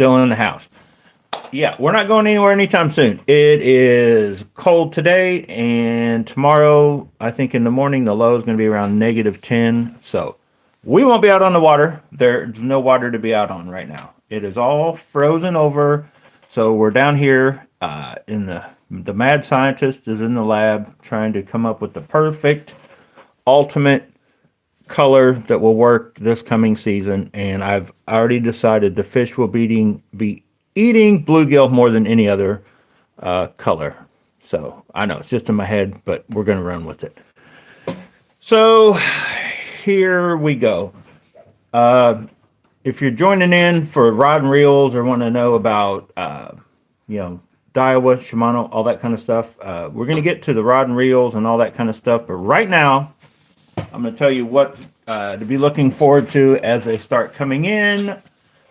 still in the house. Yeah, we're not going anywhere anytime soon. It is cold today, and tomorrow, I think in the morning, the low is going to be around -10. So we won't be out on the water. There's no water to be out on right now. It is all frozen over. So we're down here in the mad scientist is in the lab trying to come up with the perfect ultimate color that will work this coming season. And I've already decided the fish will be eating bluegill more than any other color. So I know it's just in my head, but we're going to run with it. So here we go. If you're joining in for rod and reels or want to know about, Daiwa, Shimano, all that kind of stuff, we're going to get to the rod and reels and all that kind of stuff. But right now, I'm going to tell you what to be looking forward to as they start coming in.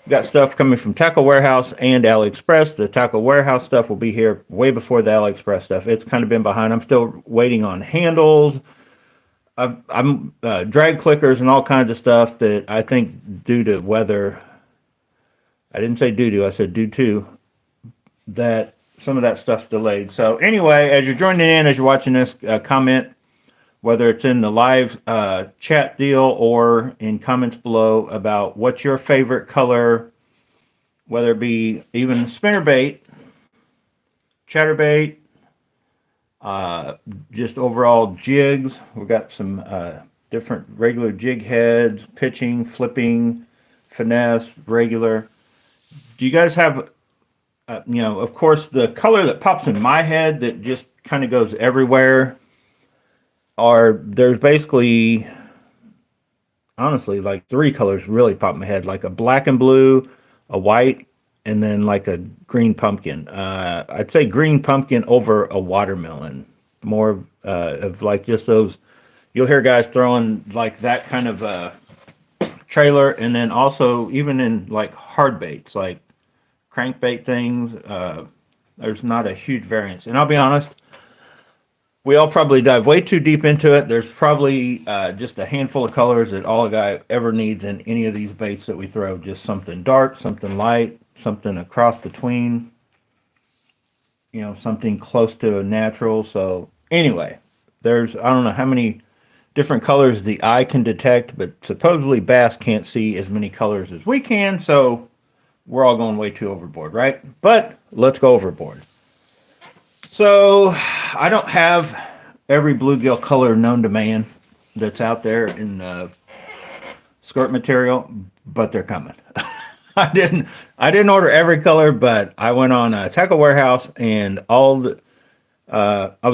We've got stuff coming from Tackle Warehouse and AliExpress. The Tackle Warehouse stuff will be here way before the AliExpress stuff. It's kind of been behind. I'm still waiting on handles. I'm drag clickers and all kinds of stuff that I think due to weather, I didn't say due to, I said due to, that some of that stuff's delayed. So anyway, as you're joining in, as you're watching this, comment, whether it's in the live chat deal or in comments below about what's your favorite color, whether it be even spinnerbait, chatterbait, just overall jigs. We've got some different regular jig heads, pitching, flipping, finesse, regular. Do you guys have, of course, the color that pops in my head that just kind of goes everywhere there's basically, honestly, like 3 colors really pop in my head, like a black and blue, a white, and then like a green pumpkin. I'd say green pumpkin over a watermelon. More of like just those, you'll hear guys throwing like that kind of trailer. And then also even in like hard baits, like crankbait things, there's not a huge variance. And I'll be honest, we all probably dive way too deep into it. There's probably just a handful of colors that all a guy ever needs in any of these baits that we throw. Just something dark, something light, something a cross between, something close to a natural. So anyway, there's, I don't know how many different colors the eye can detect, but supposedly bass can't see as many colors as we can. So we're all going way too overboard, right? But let's go overboard. So I don't have every bluegill color known to man that's out there in the skirt material, but they're coming. I didn't order every color, but I went on Tackle Warehouse and I was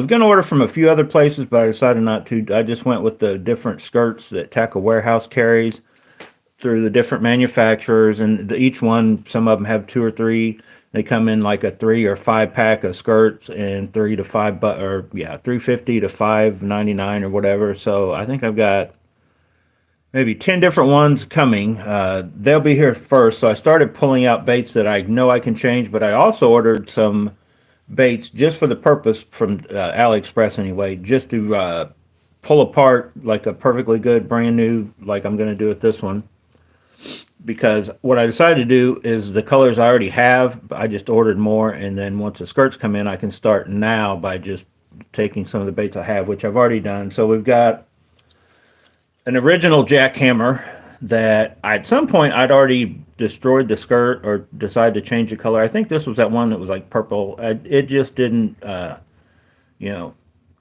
going to order from a few other places, but I decided not to. I just went with the different skirts that Tackle Warehouse carries through the different manufacturers, and each one, some of them have 2 or 3. They come in like a 3 or 5 pack of skirts and 3 to 5, $3.50 to $5.99 or whatever. So I think I've got maybe 10 different ones coming. They'll be here first. So I started pulling out baits that I know I can change, but I also ordered some baits just for the purpose from AliExpress anyway, just to pull apart like a perfectly good brand new, like I'm going to do with this one. Because what I decided to do is the colors I already have, I just ordered more, and then once the skirts come in, I can start now by just taking some of the baits I have, which I've already done. So we've got an original jackhammer that at some point I'd already destroyed the skirt or decided to change the color. I think this was that one that was like purple. It just didn't,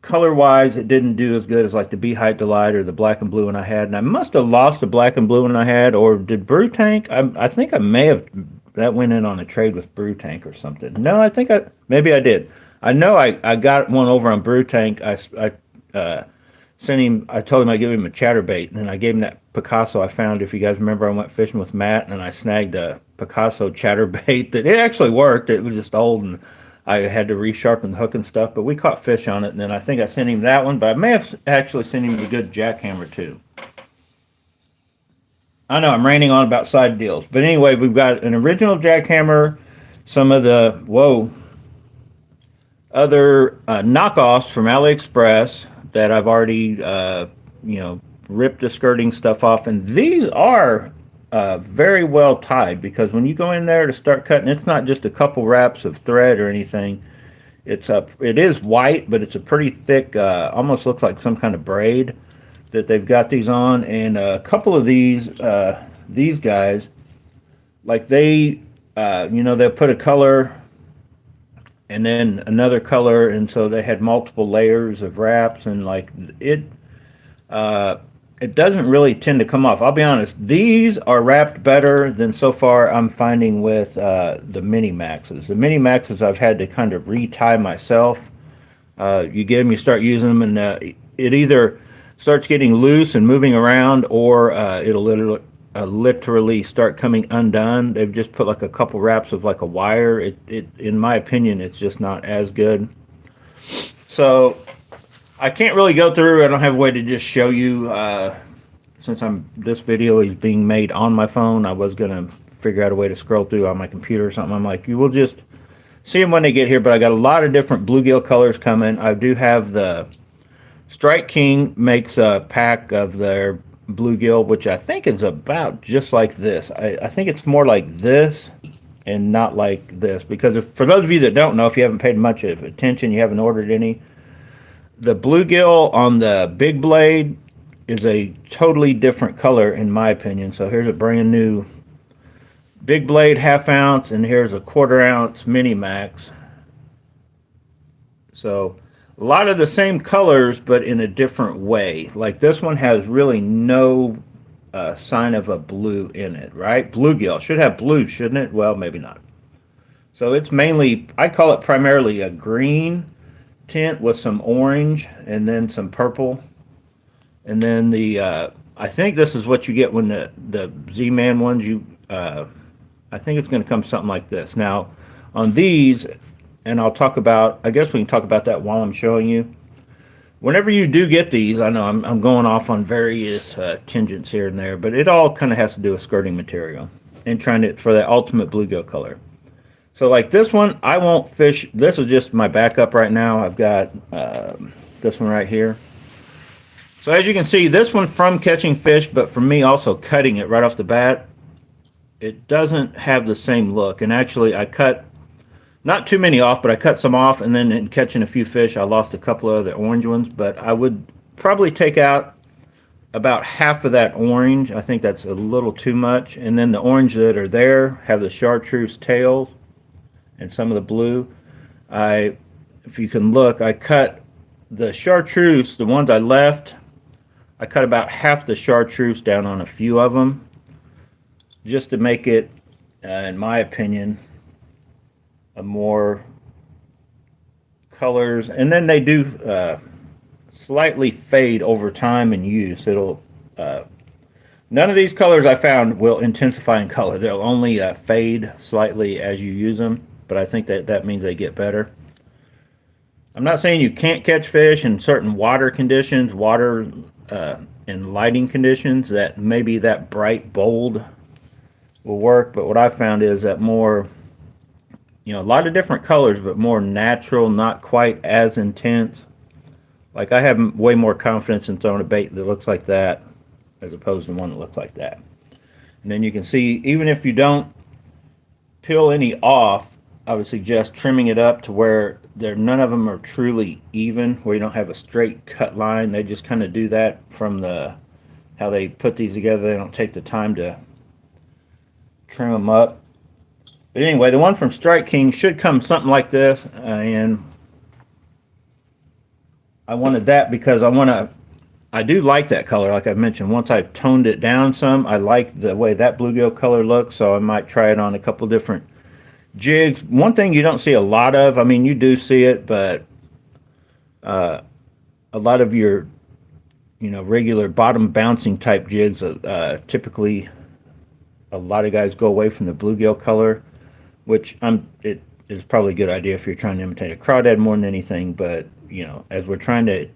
color-wise, it didn't do as good as like the Bee Height Delight or the black and blue one I had. And I must have lost the black and blue one I had, or did Brew Tank? I think I may have, that went in on a trade with Brew Tank or something. No, I think maybe I did. I know I got one over on Brew Tank. I sent him, I told him I'd give him a chatterbait, and then I gave him that Picasso I found. If you guys remember, I went fishing with Matt, and I snagged a Picasso chatterbait that it actually worked. It was just old, and I had to resharpen the hook and stuff, but we caught fish on it, and then I think I sent him that one, but I may have actually sent him a good jackhammer too. I know I'm ranting on about side deals, but anyway, we've got an original jackhammer, some of the, other knockoffs from AliExpress that I've already, ripped the skirting stuff off, and these are very well tied, because when you go in there to start cutting, it's not just a couple wraps of thread or anything. It is white, but it's a pretty thick, almost looks like some kind of braid that they've got these on. And a couple of these guys, like they'll put a color and then another color, and so they had multiple layers of wraps, and like it doesn't really tend to come off. I'll be honest, these are wrapped better than so far I'm finding with the Mini Maxes. The Mini Maxes I've had to kind of retie myself. You get them, you start using them, and it either starts getting loose and moving around, or it'll literally start coming undone. They've just put like a couple wraps of like a wire. In my opinion, it's just not as good. So I can't really go through. I don't have a way to just show you, since this video is being made on my phone. I was gonna figure out a way to scroll through on my computer or something. I'm like, you will just see them when they get here. But I got a lot of different bluegill colors coming. I do have the Strike King makes a pack of their bluegill, which I think is about just like this. I think it's more like this and not like this, because for those of you that don't know, if you haven't paid much of attention, you haven't ordered any, the bluegill on the big blade is a totally different color in my opinion. So here's a brand new big blade 1/2 ounce, and here's a 1/4 ounce Mini Max. So a lot of the same colors, but in a different way. Like this one has really no sign of a blue in it, right? Bluegill should have blue, shouldn't it? Well, maybe not. So it's mainly, I call it primarily a green tint with some orange and then some purple. And then I think this is what you get when the Z-Man ones, I think it's going to come something like this. Now, on these, and I guess we can talk about that while I'm showing you. Whenever you do get these, I know I'm going off on various tangents here and there, but it all kind of has to do with skirting material and trying to, for that ultimate bluegill color. So like this one, I won't fish. This is just my backup right now. I've got this one right here. So as you can see, this one from catching fish, but for me also cutting it right off the bat, it doesn't have the same look. And actually I cut not too many off, but I cut some off, and then in catching a few fish, I lost a couple of the orange ones. But I would probably take out about half of that orange. I think that's a little too much. And then the orange that are there have the chartreuse tails and some of the blue. If you can look, I cut the chartreuse, the ones I left, I cut about half the chartreuse down on a few of them, just to make it, in my opinion, a more colors. And then they do slightly fade over time and use. It'll none of these colors I found will intensify in color. They'll only fade slightly as you use them, but I think that means they get better. I'm not saying you can't catch fish in certain water conditions, and lighting conditions, that maybe that bright bold will work. But what I found is that more, a lot of different colors, but more natural, not quite as intense. Like I have way more confidence in throwing a bait that looks like that as opposed to one that looks like that. And then you can see, even if you don't peel any off, I would suggest trimming it up to where none of them are truly even, where you don't have a straight cut line. They just kind of do that from how they put these together. They don't take the time to trim them up. But anyway, the one from Strike King should come something like this, and I wanted that because I do like that color. Like I mentioned, once I've toned it down some, I like the way that bluegill color looks, so I might try it on a couple different jigs. One thing you don't see a lot of, I mean, you do see it, but a lot of your, regular bottom bouncing type jigs, typically a lot of guys go away from the bluegill color, which it is probably a good idea if you're trying to imitate a crawdad more than anything. But as we're trying to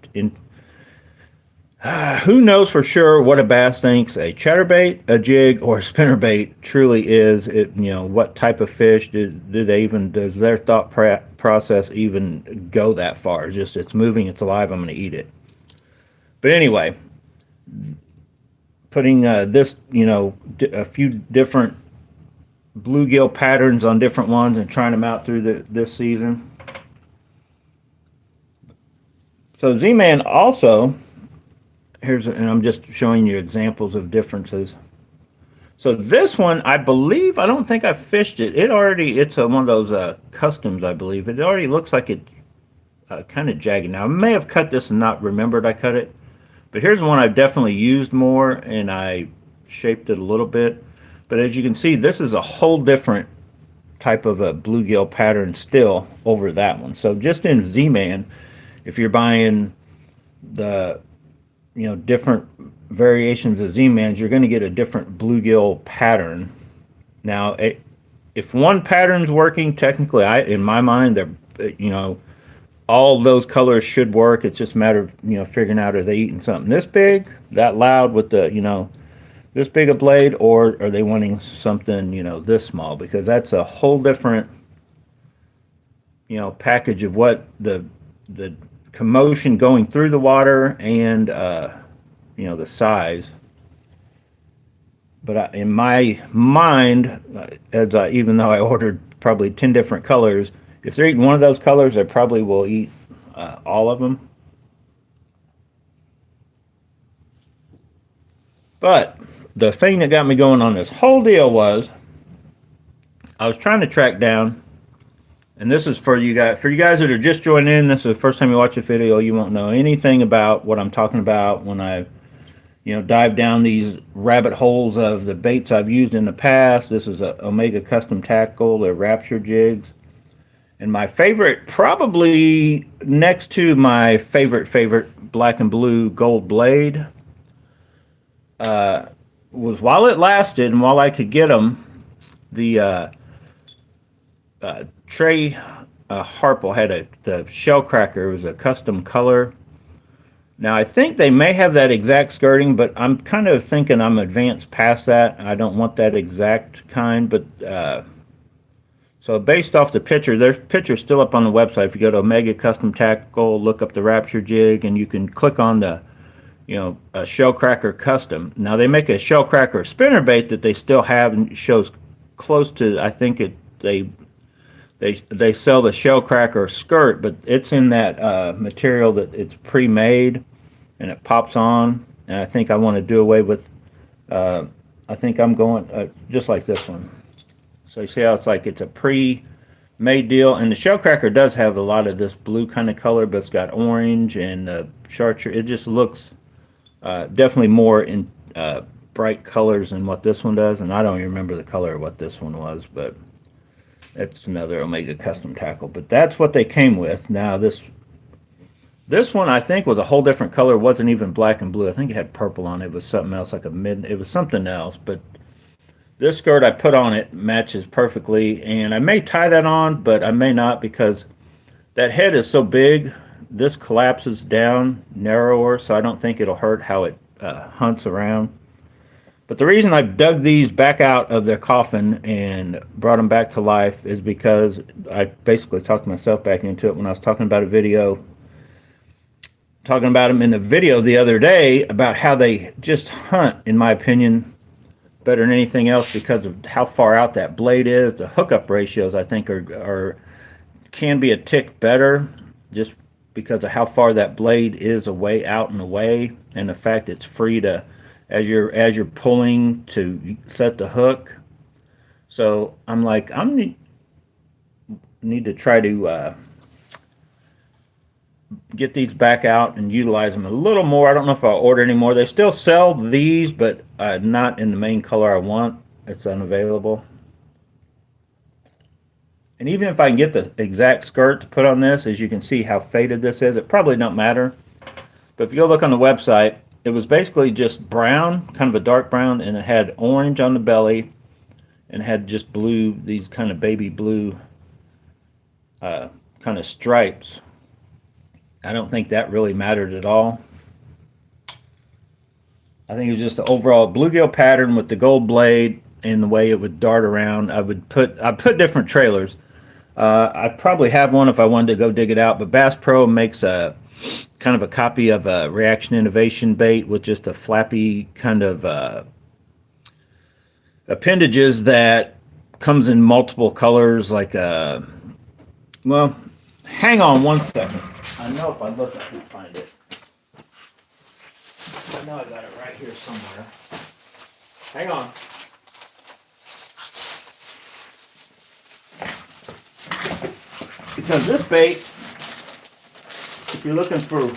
who knows for sure what a bass thinks a chatterbait, a jig, or a spinnerbait truly is. What type of fish do they even, does their thought process even go that far? It's just, it's moving, it's alive, I'm going to eat it. But anyway, putting this, a few different bluegill patterns on different ones and trying them out through this season. So Z-Man also, and I'm just showing you examples of differences. So this one, I believe, I don't think I fished it. It's one of those customs, I believe. It already looks like it kind of jagged. Now, I may have cut this and not remembered I cut it. But here's one I've definitely used more, and I shaped it a little bit. But as you can see, this is a whole different type of a bluegill pattern still over that one. So just in Z-Man, if you're buying the different variations of Z-Mans, you're going to get a different bluegill pattern. Now, if one pattern's working, technically, in my mind, they're, all those colors should work. It's just a matter of, figuring out, are they eating something this big, that loud with the, this big a blade, or are they wanting something, this small? Because that's a whole different, package of what the commotion going through the water and, the size. But in my mind, even though I ordered probably 10 different colors, if they're eating one of those colors, I probably will eat all of them. But the thing that got me going on this whole deal was I was trying to track down, and this is for you guys that are just joining in. This is the first time you watch a video. You won't know anything about what I'm talking about when I dive down these rabbit holes of the baits I've used in the past. This is a Omega Custom Tackle, the Rapture jigs. And my favorite, probably next to my favorite black and blue gold blade, was while it lasted and while I could get them, the Trey Harple had the shell cracker. It was a custom color. Now, I think they may have that exact skirting, but I'm kind of thinking I'm advanced past that. I don't want that exact kind, but so based off the picture, there's pictures still up on the website. If you go to Omega Custom Tackle, look up the Rapture jig, and you can click on the, a shell cracker custom. Now, they make a shell cracker spinnerbait that they still have and shows close to, I think they sell the shell cracker skirt, but it's in that material that it's pre-made and it pops on. And I think I want to do away with, I think I'm going just like this one. So you see how it's a pre-made deal, and the shell cracker does have a lot of this blue kind of color, but it's got orange and chartreuse. It just looks definitely more in bright colors than what this one does, and I don't even remember the color of what this one was, but that's another Omega Custom Tackle. But that's what they came with. Now this one I think was a whole different color. It wasn't even black and blue. I think it had purple on it. It was something else, it was something else. But this skirt I put on it matches perfectly, and I may tie that on, but I may not, because that head is so big. This collapses down narrower, so I don't think it'll hurt how it hunts around. But the reason I dug these back out of their coffin and brought them back to life is because I basically talked myself back into it when I was talking about them in the video the other day about how they just hunt, in my opinion, better than anything else because of how far out that blade is. The hookup ratios, I think, can be a tick better just because of how far that blade is away, out and away, and the fact it's free to, as you're pulling to set the hook. So I'm like, need to try to get these back out and utilize them a little more. I don't know if I'll order any more. They still sell these, but not in the main color I want. It's unavailable. And even if I can get the exact skirt to put on this, as you can see how faded this is, it probably don't matter. But if you go look on the website, it was basically just brown, kind of a dark brown, and it had orange on the belly, and had just blue, these kind of baby blue kind of stripes. I don't think that really mattered at all. I think it was just the overall bluegill pattern with the gold blade and the way it would dart around. I put different trailers. I probably have one if I wanted to go dig it out, but Bass Pro makes kind of a copy of a Reaction Innovation bait with just a flappy kind of appendages that comes in multiple colors, like well, hang on one second. I know if I look I can find it. I know I got it right here somewhere. Hang on. Because this bait, if you're looking for,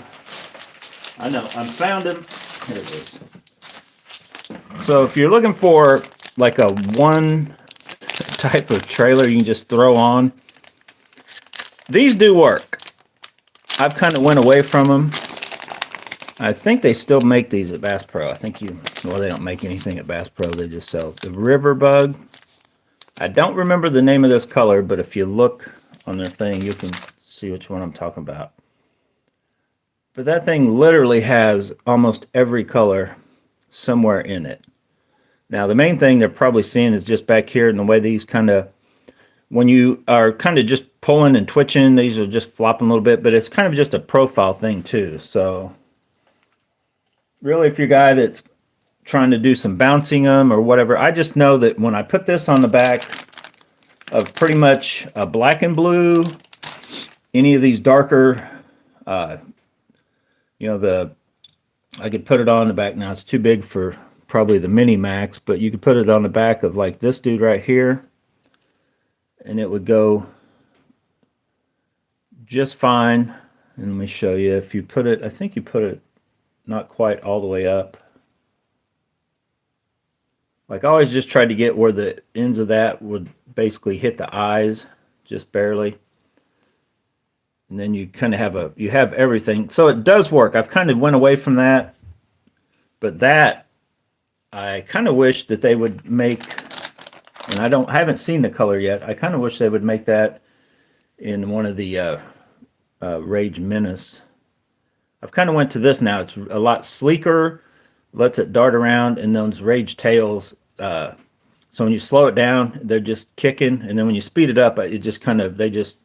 I know, I found him. Here it is. So if you're looking for like a one type of trailer you can just throw on, these do work. I've kind of went away from them. I think they still make these at Bass Pro. I think well, they don't make anything at Bass Pro. They just sell the River Bug. I don't remember the name of this color, but if you look on their thing, you can see which one I'm talking about. But that thing literally has almost every color somewhere in it. Now, the main thing they're probably seeing is just back here, and the way these kind of, when you are kind of just pulling and twitching, these are just flopping a little bit, but it's kind of just a profile thing too. So really, if you're a guy that's trying to do some bouncing them or whatever, I just know that when I put this on the back of pretty much a black and blue, any of these darker, you know, I could put it on the back. Now it's too big for probably the Mini Max, but you could put it on the back of like this dude right here, and it would go just fine. And let me show you. If you put it, I think you put it not quite all the way up. Like I always just tried to get where the ends of that would basically hit the eyes, just barely. And then you kind of have you have everything. So it does work. I've kind of went away from that. But that, I kind of wish that they would make, and I haven't seen the color yet. I kind of wish they would make that in one of the Rage Menace. I've kind of went to this now. It's a lot sleeker, lets it dart around, and those Rage tails. So when you slow it down, they're just kicking, and then when you speed it up, it just kind of, they just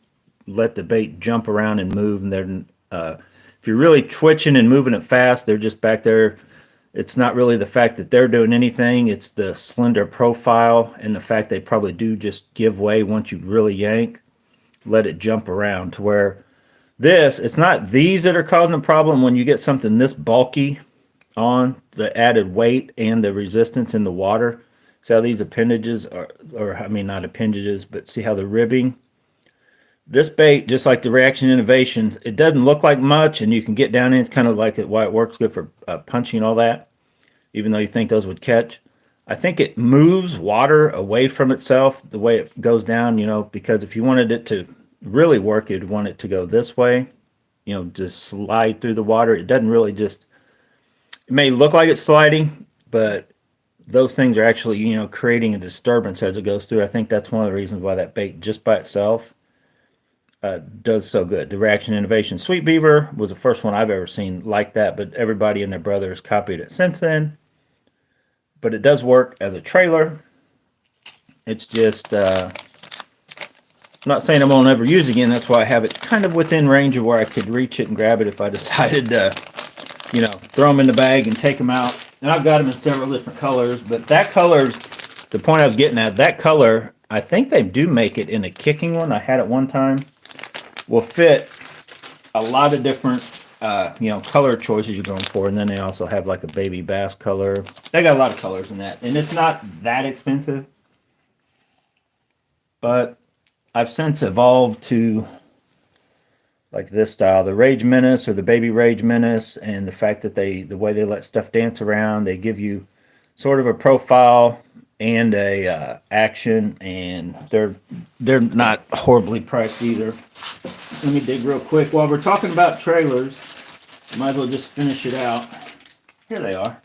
let the bait jump around and move. And they're if you're really twitching and moving it fast, they're just back there. It's not really the fact that they're doing anything. It's the slender profile and the fact they probably do just give way once you really yank, let it jump around. To where this, it's not these that are causing a problem. When you get something this bulky on, the added weight and the resistance in the water. See how these appendages are, or I mean not appendages, but see how the ribbing. This bait, just like the Reaction Innovations, it doesn't look like much, and you can get down in. It's kind of like why it works good for punching and all that, even though you think those would catch. I think it moves water away from itself the way it goes down, you know, because if you wanted it to really work, you'd want it to go this way, you know, just slide through the water. It doesn't really just, it may look like it's sliding, but those things are actually, you know, creating a disturbance as it goes through. I think that's one of the reasons why that bait just by itself does so good. The Reaction Innovation Sweet Beaver was the first one I've ever seen like that, but everybody and their brother has copied it since then. But it does work as a trailer. It's just, I'm not saying I won't ever use it again. That's why I have it kind of within range of where I could reach it and grab it if I decided to, you know, throw them in the bag and take them out. And I've got them in several different colors, but that color's the point I was getting at. That color, I think they do make it in a kicking one. I had it one time. Will fit a lot of different, you know, color choices you're going for. And then they also have like a baby bass color. They got a lot of colors in that. And it's not that expensive. But I've since evolved to like this style, the Rage Menace or the Baby Rage Menace, and the fact that the way they let stuff dance around, they give you sort of a profile and a action, and they're not horribly priced either. Let me dig real quick. While we're talking about trailers, might as well just finish it out. Here they are.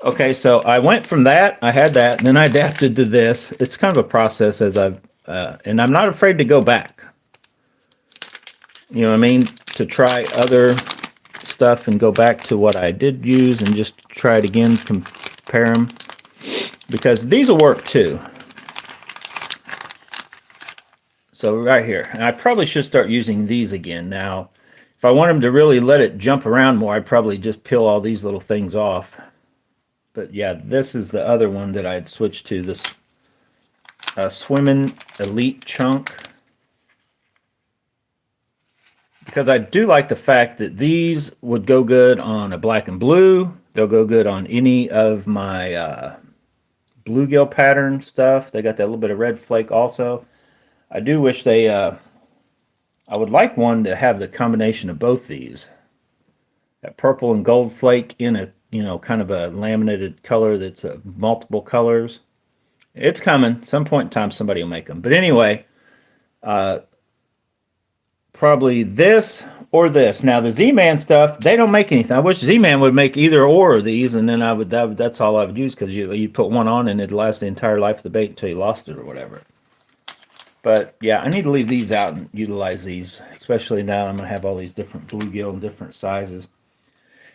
Okay, so I went from that, I had that, and then I adapted to this. It's kind of a process as I've, and I'm not afraid to go back. You know what I mean? To try other stuff and go back to what I did use and just try it again, compare them. Because these will work too. So right here, and I probably should start using these again. Now, If I want them to really let it jump around more, I'd probably just peel all these little things off. But yeah, this is the other one that I had switched to, this Swimming Elite Chunk. Because I do like the fact that these would go good on a black and blue. They'll go good on any of my bluegill pattern stuff. They got that little bit of red flake also. I do wish they, I would like one to have the combination of both these. That purple and gold flake in a, kind of a laminated color that's multiple colors. It's coming. Some point in time somebody will make them. But anyway, probably this or this. Now the Z-Man stuff, they don't make anything. I wish Z-Man would make either or of these, and then that's all I would use, because you put one on and it'd last the entire life of the bait until you lost it or whatever. But yeah, I need to leave these out and utilize these, especially now I'm going to have all these different bluegill in different sizes.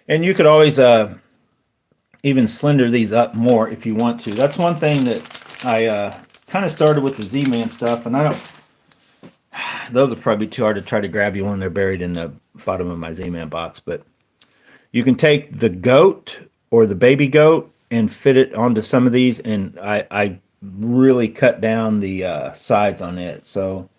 And you could always even slender these up more if you want to. That's one thing that I kind of started with the Z-Man stuff, and I don't, those are probably too hard to try to grab you when they're buried in the bottom of my Z-Man box. But you can take the goat or the baby goat and fit it onto some of these, and I really cut down the sides on it. So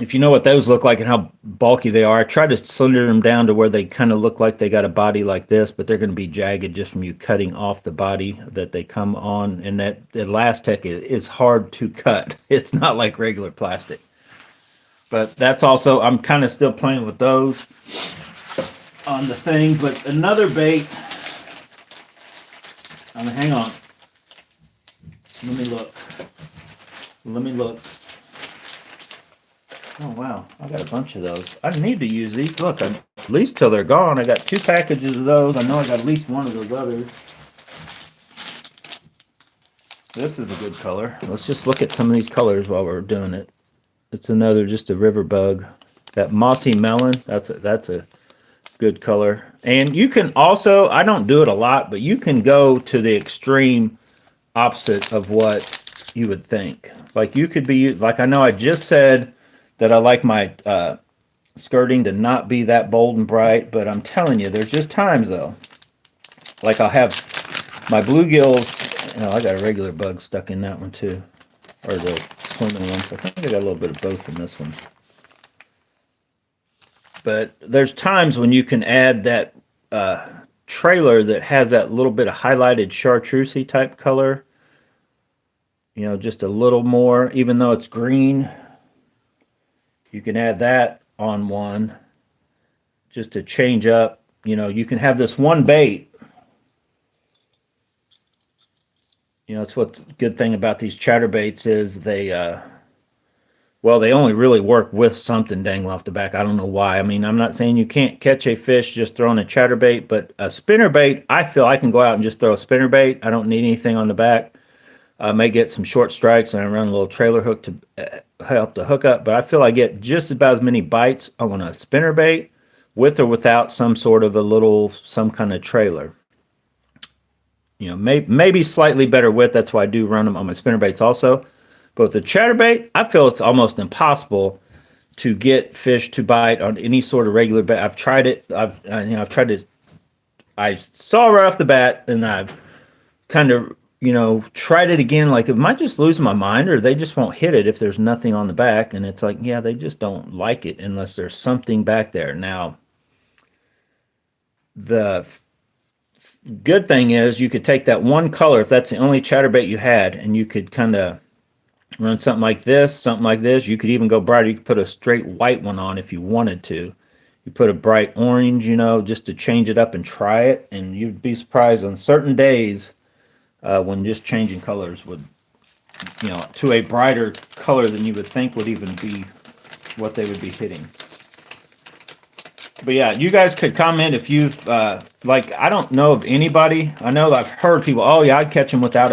if you know what those look like and how bulky they are, I try to slender them down to where they kind of look like they got a body like this, but they're going to be jagged just from you cutting off the body that they come on. And that the Elastec is hard to cut. It's not like regular plastic. But that's also, I'm kind of still playing with those on the thing. But another bait, hang on. Let me look. Oh, wow. I got a bunch of those. I need to use these. Look, at least till they're gone. I got 2 packages of those. I know I got at least one of those others. This is a good color. Let's just look at some of these colors while we're doing it. It's another, just a river bug. That mossy melon, that's a good color. And you can also, I don't do it a lot, but you can go to the extreme opposite of what you would think. Like you could be, like I know I just said that I like my skirting to not be that bold and bright, but I'm telling you, there's just times though. Like I'll have my bluegills, I got a regular bug stuck in that one too. Or the swimming ones. I think I got a little bit of both in this one. But there's times when you can add that trailer that has that little bit of highlighted chartreusey type color. Just a little more, even though it's green. You can add that on one just to change up. You can have this one bait. That's what's a good thing about these chatterbaits is they, they only really work with something dangling off the back. I don't know why. I mean, I'm not saying you can't catch a fish just throwing a chatterbait, but a spinnerbait, I feel I can go out and just throw a spinnerbait. I don't need anything on the back. I may get some short strikes and I run a little trailer hook to help the hook up, but I feel I get just about as many bites on a spinnerbait with or without some sort of some kind of trailer. Maybe slightly better width. That's why I do run them on my spinnerbaits also. But with the chatterbait, I feel it's almost impossible to get fish to bite on any sort of regular bait. I've tried it. I've tried to. I saw right off the bat, and I've kind of tried it again. Like, am I just losing my mind, or they just won't hit it if there's nothing on the back? And it's like, yeah, they just don't like it unless there's something back there. Now, the good thing is you could take that one color, if that's the only chatterbait you had, and you could kind of run something like this. You could even go brighter. You could put a straight white one on if you wanted to. You put a bright orange, just to change it up and try it, and you'd be surprised on certain days when just changing colors would, to a brighter color than you would think would even be what they would be hitting. But yeah, you guys could comment if you've, I don't know of anybody. I know I've heard people, oh yeah, I'd catch them without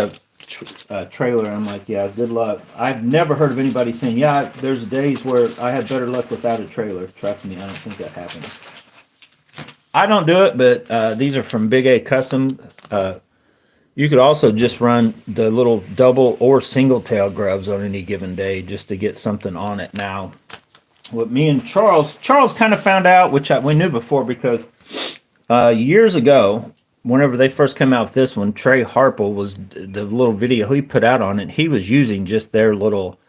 a trailer. And I'm like, yeah, good luck. I've never heard of anybody saying, yeah, there's days where I have better luck without a trailer. Trust me, I don't think that happens. I don't do it, but these are from Big A Custom. You could also just run the little double or single tail grubs on any given day just to get something on it. Now, what me and Charles kind of found out, which we knew before because years ago, whenever they first came out with this one, Trey Harple was the little video he put out on it. He was using just their little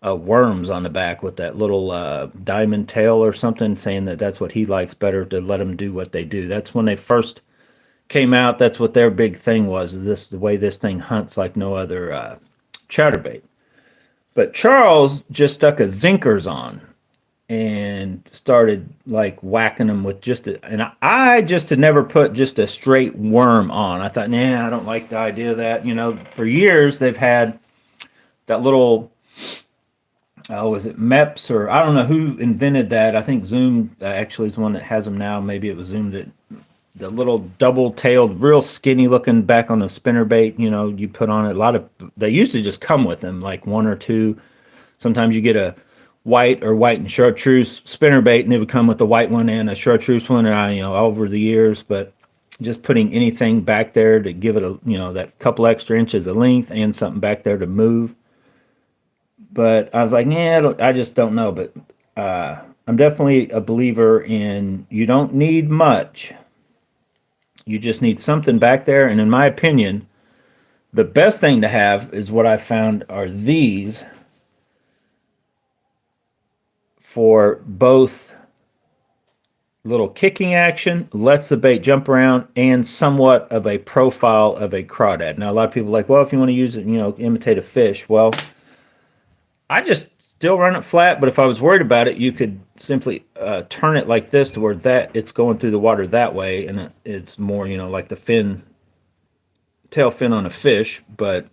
worms on the back with that little diamond tail or something, saying that that's what he likes better, to let them do what they do. That's when they first came out. That's what their big thing was, is this the way this thing hunts like no other chatterbait. But Charles just stuck a Zinkers on and started like whacking them with just a, and I just had never put just a straight worm on. I thought, nah, I don't like the idea of that. You know, for years they've had that little, was it MEPS, or I don't know who invented that. I think Zoom actually is one that has them now. Maybe it was Zoom, that the little double-tailed, real skinny-looking back on the spinnerbait, you know, you put on it. A lot of, they used to just come with them, like one or two. Sometimes you get a white or white and chartreuse spinnerbait, and it would come with the white one and a chartreuse one, and you know, over the years. But just putting anything back there to give it a, you know, that couple extra inches of length and something back there to move. But I was like, yeah, I just don't know. But I'm definitely a believer in, you don't need much. You just need something back there. And in my opinion, the best thing to have is what I found are these, for both little kicking action, lets the bait jump around, and somewhat of a profile of a crawdad. Now, a lot of people are like, well, if you want to use it, you know, imitate a fish. Well, I just still run it flat, but if I was worried about it, you could simply turn it like this to where that it's going through the water that way, and it's more, you know, like the fin, tail fin on a fish. But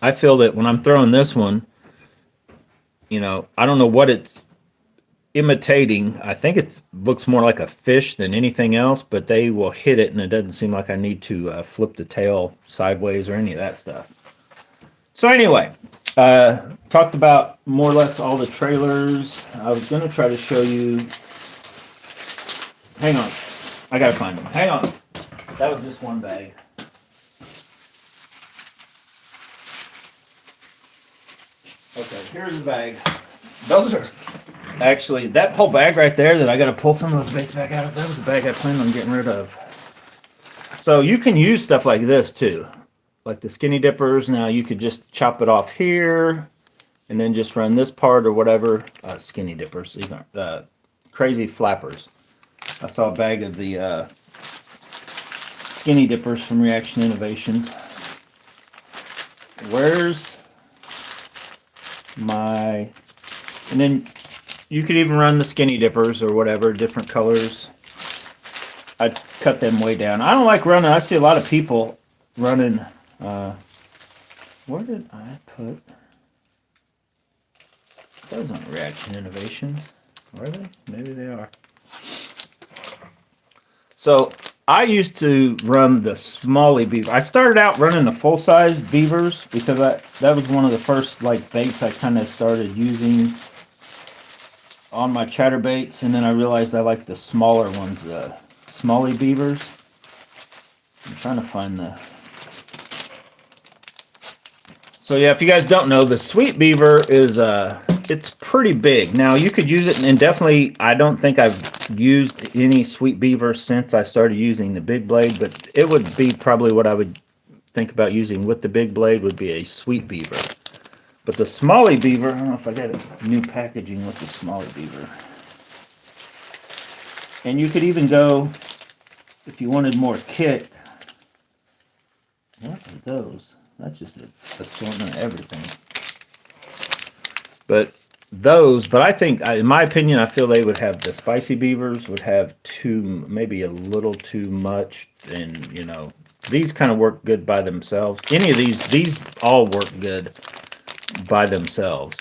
I feel that when I'm throwing this one, you know, I don't know what it's imitating. I think it looks more like a fish than anything else, but they will hit it, and it doesn't seem like I need to flip the tail sideways or any of that stuff. So anyway, talked about more or less all the trailers. I was going to try to show you. Hang on. I got to find them. Hang on. That was just one bag. Okay, here's the bag. Those are actually, that whole bag right there that I got to pull some of those baits back out of, that was the bag I planned on getting rid of. So you can use stuff like this too, like the skinny dippers. Now you could just chop it off here and then just run this part or whatever. Skinny dippers, these aren't crazy flappers. I saw a bag of the skinny dippers from Reaction Innovations. Where's my, and then you could even run the skinny dippers or whatever, different colors. I'd cut them way down. I don't like running, I see a lot of people running, where did I put, those aren't Reaction Innovations, are they? Maybe they are. So I used to run the Smalley beaver. I started out running the full-size beavers because that was one of the first like baits I kind of started using on my chatterbaits, and then I realized I like the smaller ones, the Smalley beavers. I'm trying to find the. So yeah, if you guys don't know, the sweet beaver is it's pretty big. Now you could use it, and definitely I don't think I've used any sweet beaver since I started using the big blade, but it would be probably what I would think about using with the big blade would be a sweet beaver. But the Smalley beaver, I don't know if I got a new packaging with the Smalley beaver. And you could even go, if you wanted more kick, what are those? That's just an assortment of everything. But those, but I think, in my opinion, I feel they would have, the spicy beavers would have too, maybe a little too much. And, you know, these kind of work good by themselves. Any of these all work good by themselves.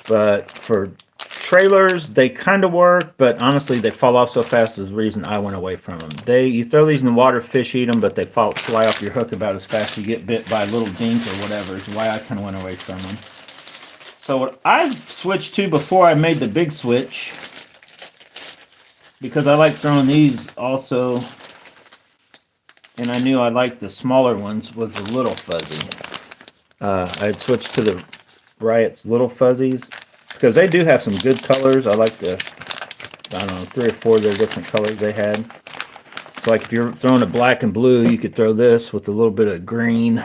But for trailers, they kind of work, but honestly, they fall off so fast is the reason I went away from them. You throw these in the water, fish eat them, but they fly off your hook about as fast as you get bit by a little dink or whatever, is why I kind of went away from them. So what I've switched to before I made the big switch, because I like throwing these also, and I knew I liked the smaller ones, was the little fuzzy. I had switched to the Riot's little fuzzies. because they do have some good colors. I like the, I don't know, 3 or 4 of their different colors they had. So like if you're throwing a black and blue, you could throw this with a little bit of green.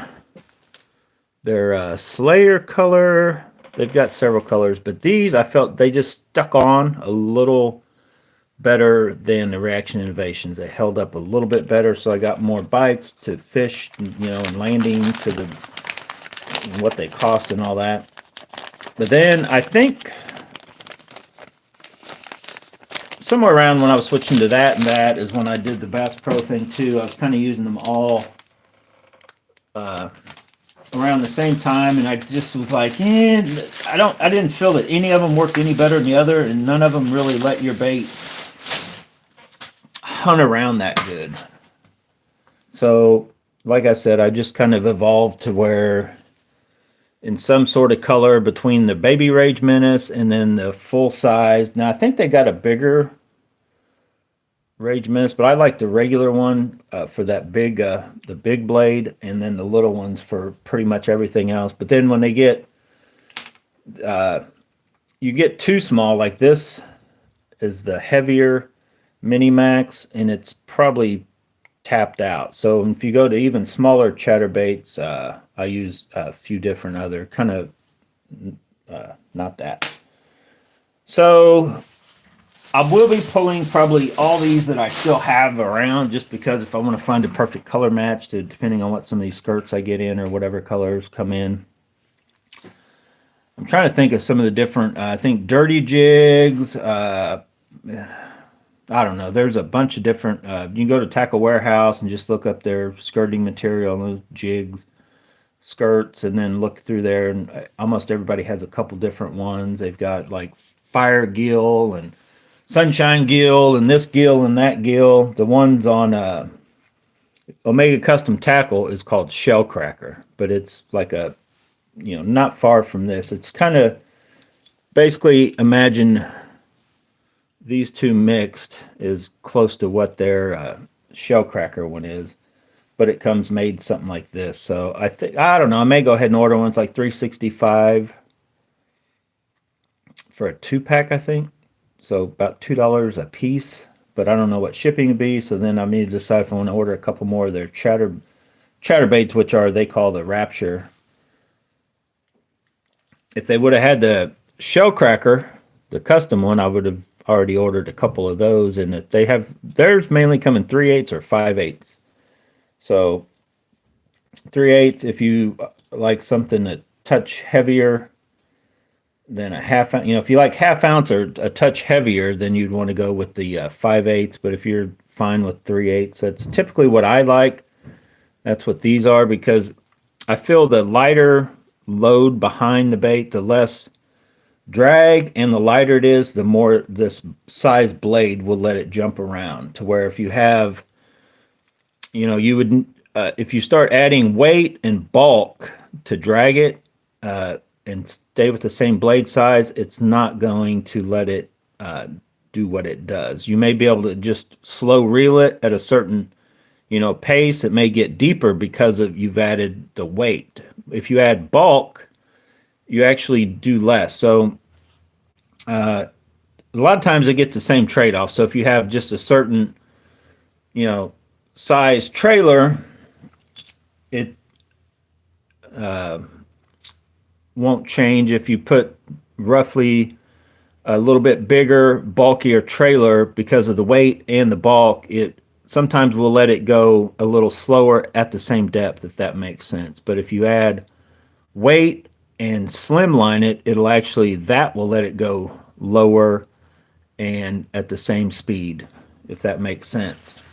Their Slayer color, they've got several colors, but these I felt they just stuck on a little better than the Reaction Innovations. They held up a little bit better, so I got more bites to fish, you know, and landing to the what they cost and all that. But then I think somewhere around when I was switching to that and that is when I did the Bass Pro thing too. I was kind of using them all around the same time, and I just was like, I didn't feel that any of them worked any better than the other, and none of them really let your bait hunt around that good. So, like I said, I just kind of evolved to where in some sort of color between the Baby Rage Menace and then the full size. Now, I think they got a bigger Rage Menace, but I like the regular one for that big, the big blade, and then the little ones for pretty much everything else. But then when they get, you get too small, like this is the heavier Mini Max, and it's probably tapped out. So if you go to even smaller chatterbaits, I use a few different other kind of, not that. So I will be pulling probably all these that I still have around, just because if I want to find a perfect color match to, depending on what some of these skirts I get in or whatever colors come in. I'm trying to think of some of the different, I think dirty jigs, I don't know. There's a bunch of different, you can go to Tackle Warehouse and just look up their skirting material and those jigs, skirts, and then look through there, and almost everybody has a couple different ones. They've got like fire gill and sunshine gill and this gill and that gill. The ones on Omega Custom Tackle is called Shell Cracker, but it's like a, you know, not far from this. It's kind of basically, imagine these two mixed is close to what their Shell Cracker one is, but it comes made something like this. So I think, I don't know, I may go ahead and order one. It's like $3.65 for a 2-pack, I think. So about $2 a piece, but I don't know what shipping would be. So then I need to decide if I want to order a couple more of their chatterbaits, which are, they call the Rapture. If they would have had the Shell Cracker, the custom one, I would have already ordered a couple of those, and that they have, theirs mainly come in 3/8 or 5/8. So 3/8, if you like something a touch heavier than a half ounce, you know, if you like half ounce or a touch heavier, then you'd want to go with the 5/8. But if you're fine with 3/8, that's typically what I like. That's what these are, because I feel the lighter load behind the bait, the less drag, and the lighter it is, the more this size blade will let it jump around. To where if you have, you know, you would, if you start adding weight and bulk to drag it and stay with the same blade size, it's not going to let it do what it does. You may be able to just slow reel it at a certain, you know, pace. It may get deeper because of you've added the weight. If you add bulk, you actually do less. So a lot of times it gets the same trade-off. So if you have just a certain, you know, size trailer, it won't change. If you put roughly a little bit bigger, bulkier trailer, because of the weight and the bulk, it sometimes will let it go a little slower at the same depth, if that makes sense. But if you add weight and slimline it, it'll actually, that will let it go lower and at the same speed, if that makes sense.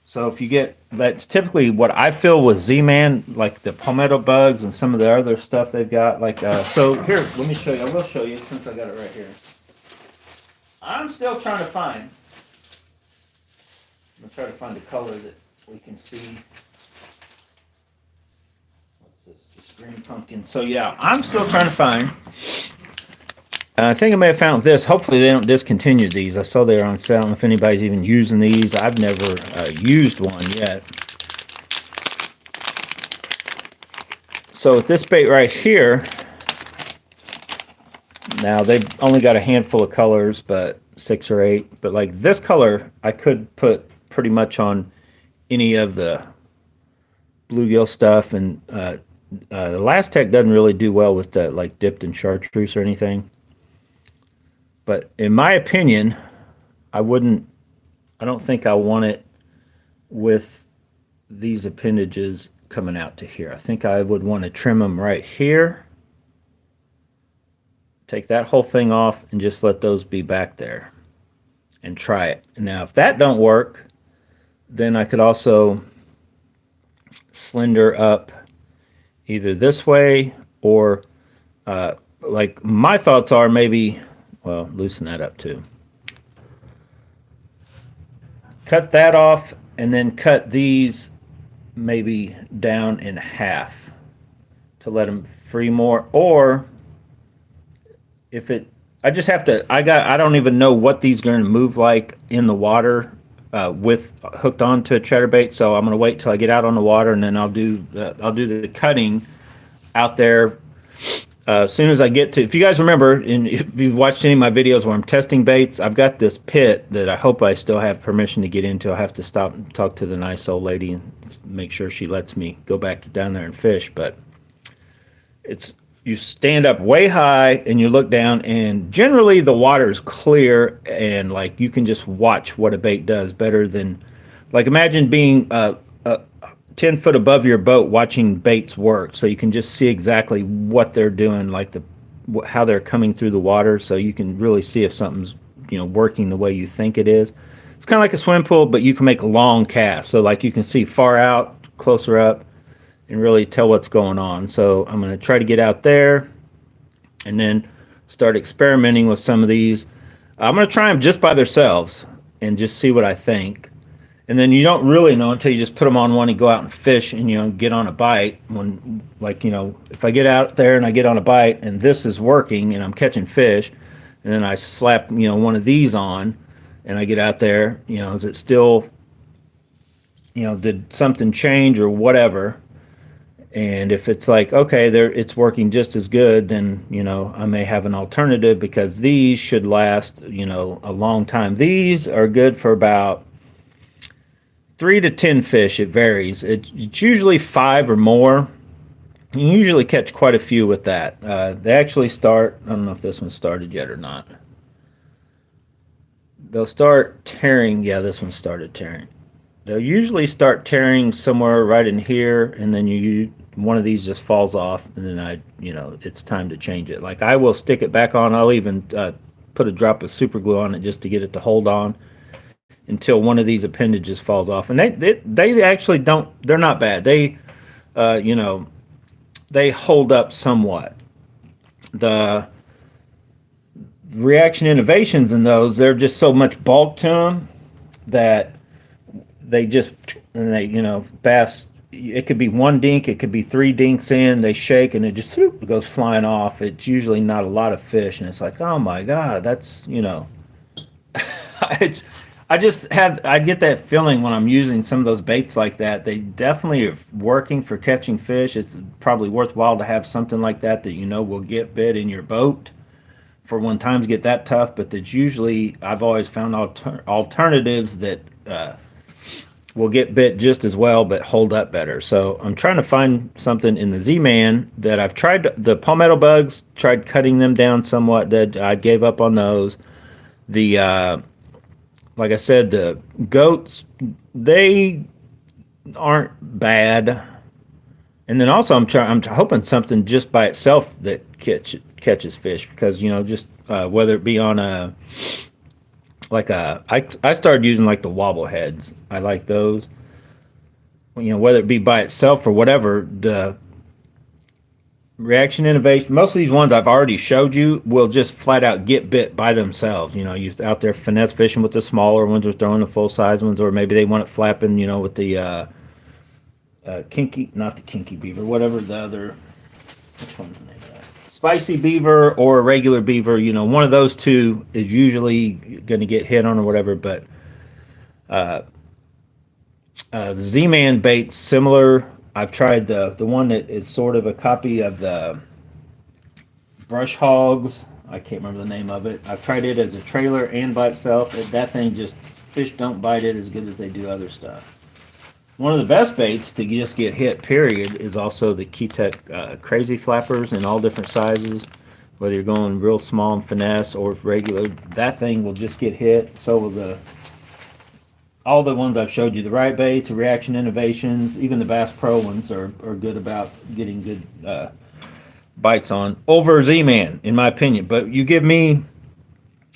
So if you get, that's typically what I feel with Z-Man, like the palmetto bugs and some of the other stuff they've got. Like, so here, let me show you. I will show you since I got it right here. I'm still trying to find. I'm gonna try to find a color that we can see. What's this? Just green pumpkin. So yeah, I'm still trying to find. I think I may have found this. Hopefully they don't discontinue these. I saw they were on sale. I don't know if anybody's even using these. I've never used one yet. So with this bait right here, Now they've only got a handful of colors, but 6 or 8. But like this color, I could put pretty much on any of the bluegill stuff. And the Last Tech doesn't really do well with the like dipped in chartreuse or anything. But in my opinion, I wouldn't. I don't think I want it with these appendages coming out to here. I think I would want to trim them right here. Take that whole thing off and just let those be back there and try it. Now, if that don't work, then I could also slender up either this way or like my thoughts are maybe, well, loosen that up too. Cut that off and then cut these maybe down in half to let them free more. Or if it, I just have to, I don't even know what these are going to move like in the water with hooked onto a chatterbait. So I'm going to wait till I get out on the water, and then I'll do the cutting out there as soon as I get to. If you guys remember, and if you've watched any of my videos where I'm testing baits, I've got this pit that I hope I still have permission to get into. I'll have to stop and talk to the nice old lady and make sure she lets me go back down there and fish. But it's, you stand up way high and you look down, and generally the water is clear, and like you can just watch what a bait does better than, like, imagine being 10 foot above your boat watching baits work, so you can just see exactly what they're doing, like how they're coming through the water, so you can really see if something's working the way you think it is. It's kind of like a swim pool, but you can make long casts, so like you can see far out, closer up, and really tell what's going on. So I'm going to try to get out there and then start experimenting with some of these. I'm going to try them just by themselves and just see what I think. And then you don't really know until you just put them on one and go out and fish and get on a bite. When, like, if I get out there and I get on a bite and this is working and I'm catching fish, and then I slap one of these on and I get out there, is it still, did something change or whatever? And if it's like, okay, it's working just as good, then, I may have an alternative, because these should last, a long time. These are good for about 3 to 10 fish. It varies. It's usually 5 or more. You usually catch quite a few with that. They actually start, I don't know if this one started yet or not. They'll start tearing. Yeah, this one started tearing. They'll usually start tearing somewhere right in here, and then one of these just falls off, and then it's time to change it. Like, I will stick it back on. I'll even put a drop of super glue on it just to get it to hold on until one of these appendages falls off. And they actually don't. They're not bad. They they hold up somewhat. The Reaction Innovations in those, they're just so much bulk to them that they just, and they, bass, it could be one dink, it could be 3 dinks in, they shake and it just goes flying off. It's usually not a lot of fish, and it's like, oh my God, that's, it's, I get that feeling when I'm using some of those baits like that. They definitely are working for catching fish. It's probably worthwhile to have something like that will get bit in your boat for when times get that tough. But that's usually, I've always found alternatives that will get bit just as well but hold up better. So I'm trying to find something in the Z-Man that I've tried. The palmetto bugs, tried cutting them down somewhat, that I gave up on those. The like I said, the goats, they aren't bad. And then also I'm hoping something just by itself that catches fish, because just whether it be on a, like I started using like the wobble heads. I like those. Whether it be by itself or whatever, the Reaction Innovation, most of these ones I've already showed you will just flat out get bit by themselves. You're out there finesse fishing with the smaller ones, or throwing the full size ones, or maybe they want it flapping, with the not the kinky beaver, whatever the other, which one's the name of that? Spicy beaver or a regular beaver, one of those two is usually going to get hit on or whatever. But the Z-Man bait's similar. I've tried the one that is sort of a copy of the Brush Hogs. I can't remember the name of it. I've tried it as a trailer and by itself. That thing just, fish don't bite it as good as they do other stuff. One of the best baits to just get hit, period, is also the Keitech crazy flappers in all different sizes. Whether you're going real small and finesse or regular, that thing will just get hit. So will all the ones I've showed you, the right baits, the Reaction Innovations, even the Bass Pro ones are good about getting good bites on. Over Z-Man, in my opinion. But you give me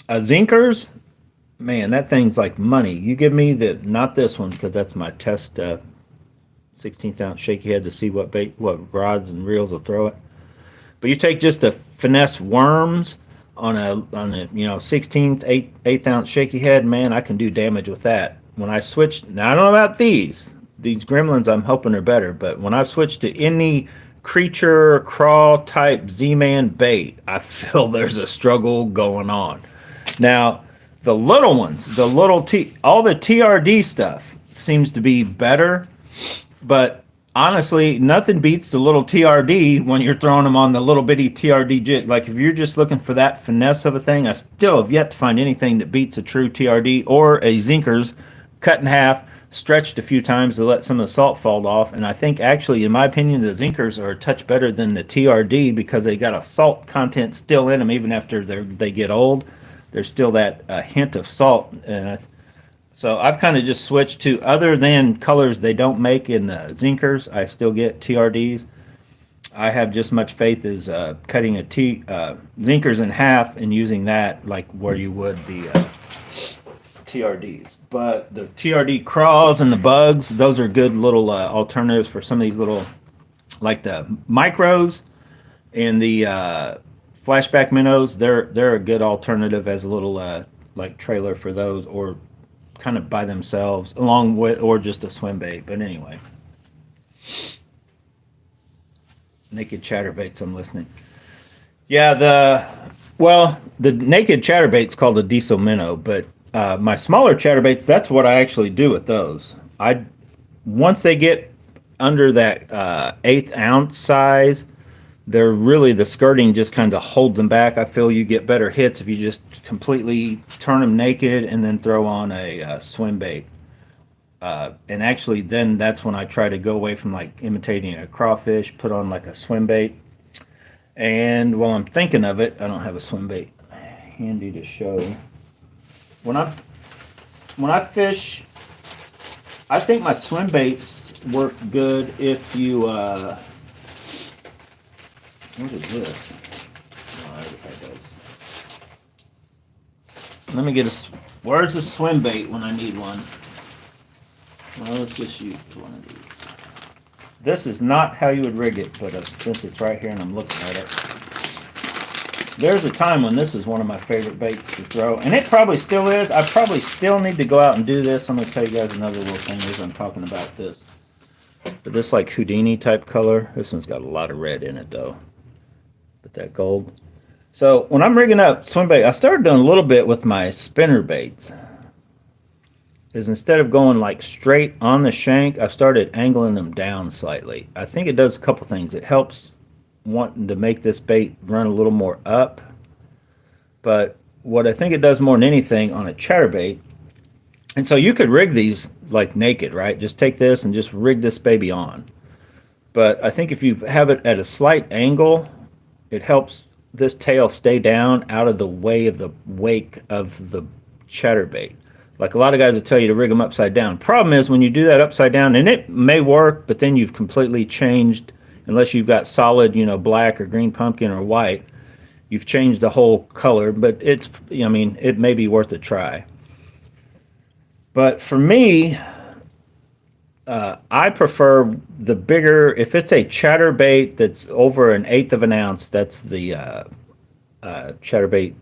a Zinkers, man, that thing's like money. You give me not this one, because that's my test 16th ounce shaky head to see what rods and reels will throw it. But you take just the finesse worms on a 16th, 8th ounce shaky head, man, I can do damage with that. When I switched, now I don't know about these gremlins, I'm hoping are better, but when I've switched to any creature crawl type Z-Man bait, I feel there's a struggle going on. Now, the little ones, all the TRD stuff seems to be better, but honestly, nothing beats the little TRD when you're throwing them on the little bitty TRD jig. Like, if you're just looking for that finesse of a thing, I still have yet to find anything that beats a true TRD or a Zinkers cut in half, stretched a few times to let some of the salt fall off. And I think, actually, in my opinion, the Zinkers are a touch better than the TRD because they got a salt content still in them even after they get old. There's still that hint of salt. So I've kind of just switched to, other than colors they don't make in the Zinkers, I still get TRDs. I have just much faith as cutting a Zinkers in half and using that like where you would the TRDs. But the TRD crawls and the bugs, those are good little alternatives for some of these little, like the micros and the flashback minnows. They're a good alternative as a little like trailer for those, or kind of by themselves, along with, or just a swim bait. But anyway, naked chatterbaits, I'm listening. Yeah, the naked chatterbait's called a diesel minnow, but my smaller chatterbaits, that's what I actually do with those. Once they get under that 1/8 ounce size, they're really, the skirting just kind of holds them back. I feel you get better hits if you just completely turn them naked and then throw on a swim bait. And actually, then that's when I try to go away from like imitating a crawfish, put on like a swim bait. And while I'm thinking of it, I don't have a swim bait handy to show. When I fish, I think my swim baits work good if you what is this? Oh, there it goes. Let me get where's the swim bait when I need one? Well, let's just use one of these. This is not how you would rig it, but since it's right here and I'm looking at it, there's a time when this is one of my favorite baits to throw, and it probably still is. I probably still need to go out and do this. I'm going to tell you guys another little thing as I'm talking about this. But this like Houdini type color, this one's got a lot of red in it though. But that gold. So when I'm rigging up swim bait, I started doing a little bit with my spinner baits. Is instead of going like straight on the shank, I started angling them down slightly. I think it does a couple things. It helps wanting to make this bait run a little more up. But what I think it does more than anything on a chatterbait, and so you could rig these like naked, right? Just take this and just rig this baby on. But I think if you have it at a slight angle, it helps this tail stay down out of the way of the wake of the chatterbait. Like a lot of guys will tell you to rig them upside down. Problem is when you do that upside down, and it may work, but then you've completely changed, unless you've got solid, black or green pumpkin or white, you've changed the whole color. But it may be worth a try. But for me, I prefer the bigger, if it's a chatterbait that's over 1/8 of an ounce, that's the chatterbait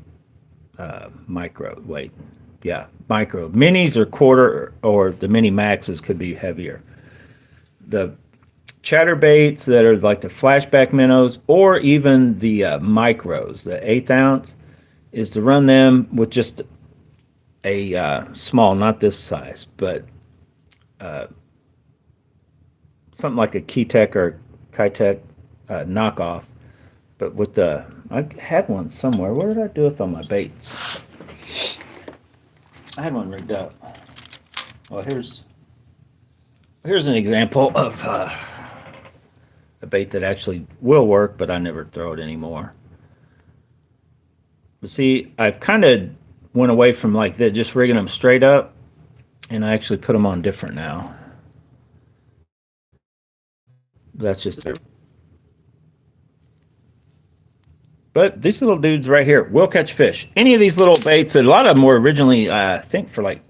micro. Micro. Minis or quarter, or the mini maxes could be heavier. The chatterbaits that are like the flashback minnows, or even the micros, the 1/8 ounce, is to run them with just a small, not this size, but something like a Keitech or Kitech knockoff, But with the, I had one somewhere. Where did I do it on my baits? I had one rigged up. Well, here's an example of a bait that actually will work, but I never throw it anymore. But see, I've kind of went away from like that, just rigging them straight up, and I actually put them on different now. That's just it. But these little dudes right here will catch fish. Any of these little baits, a lot of them were originally, I think, for like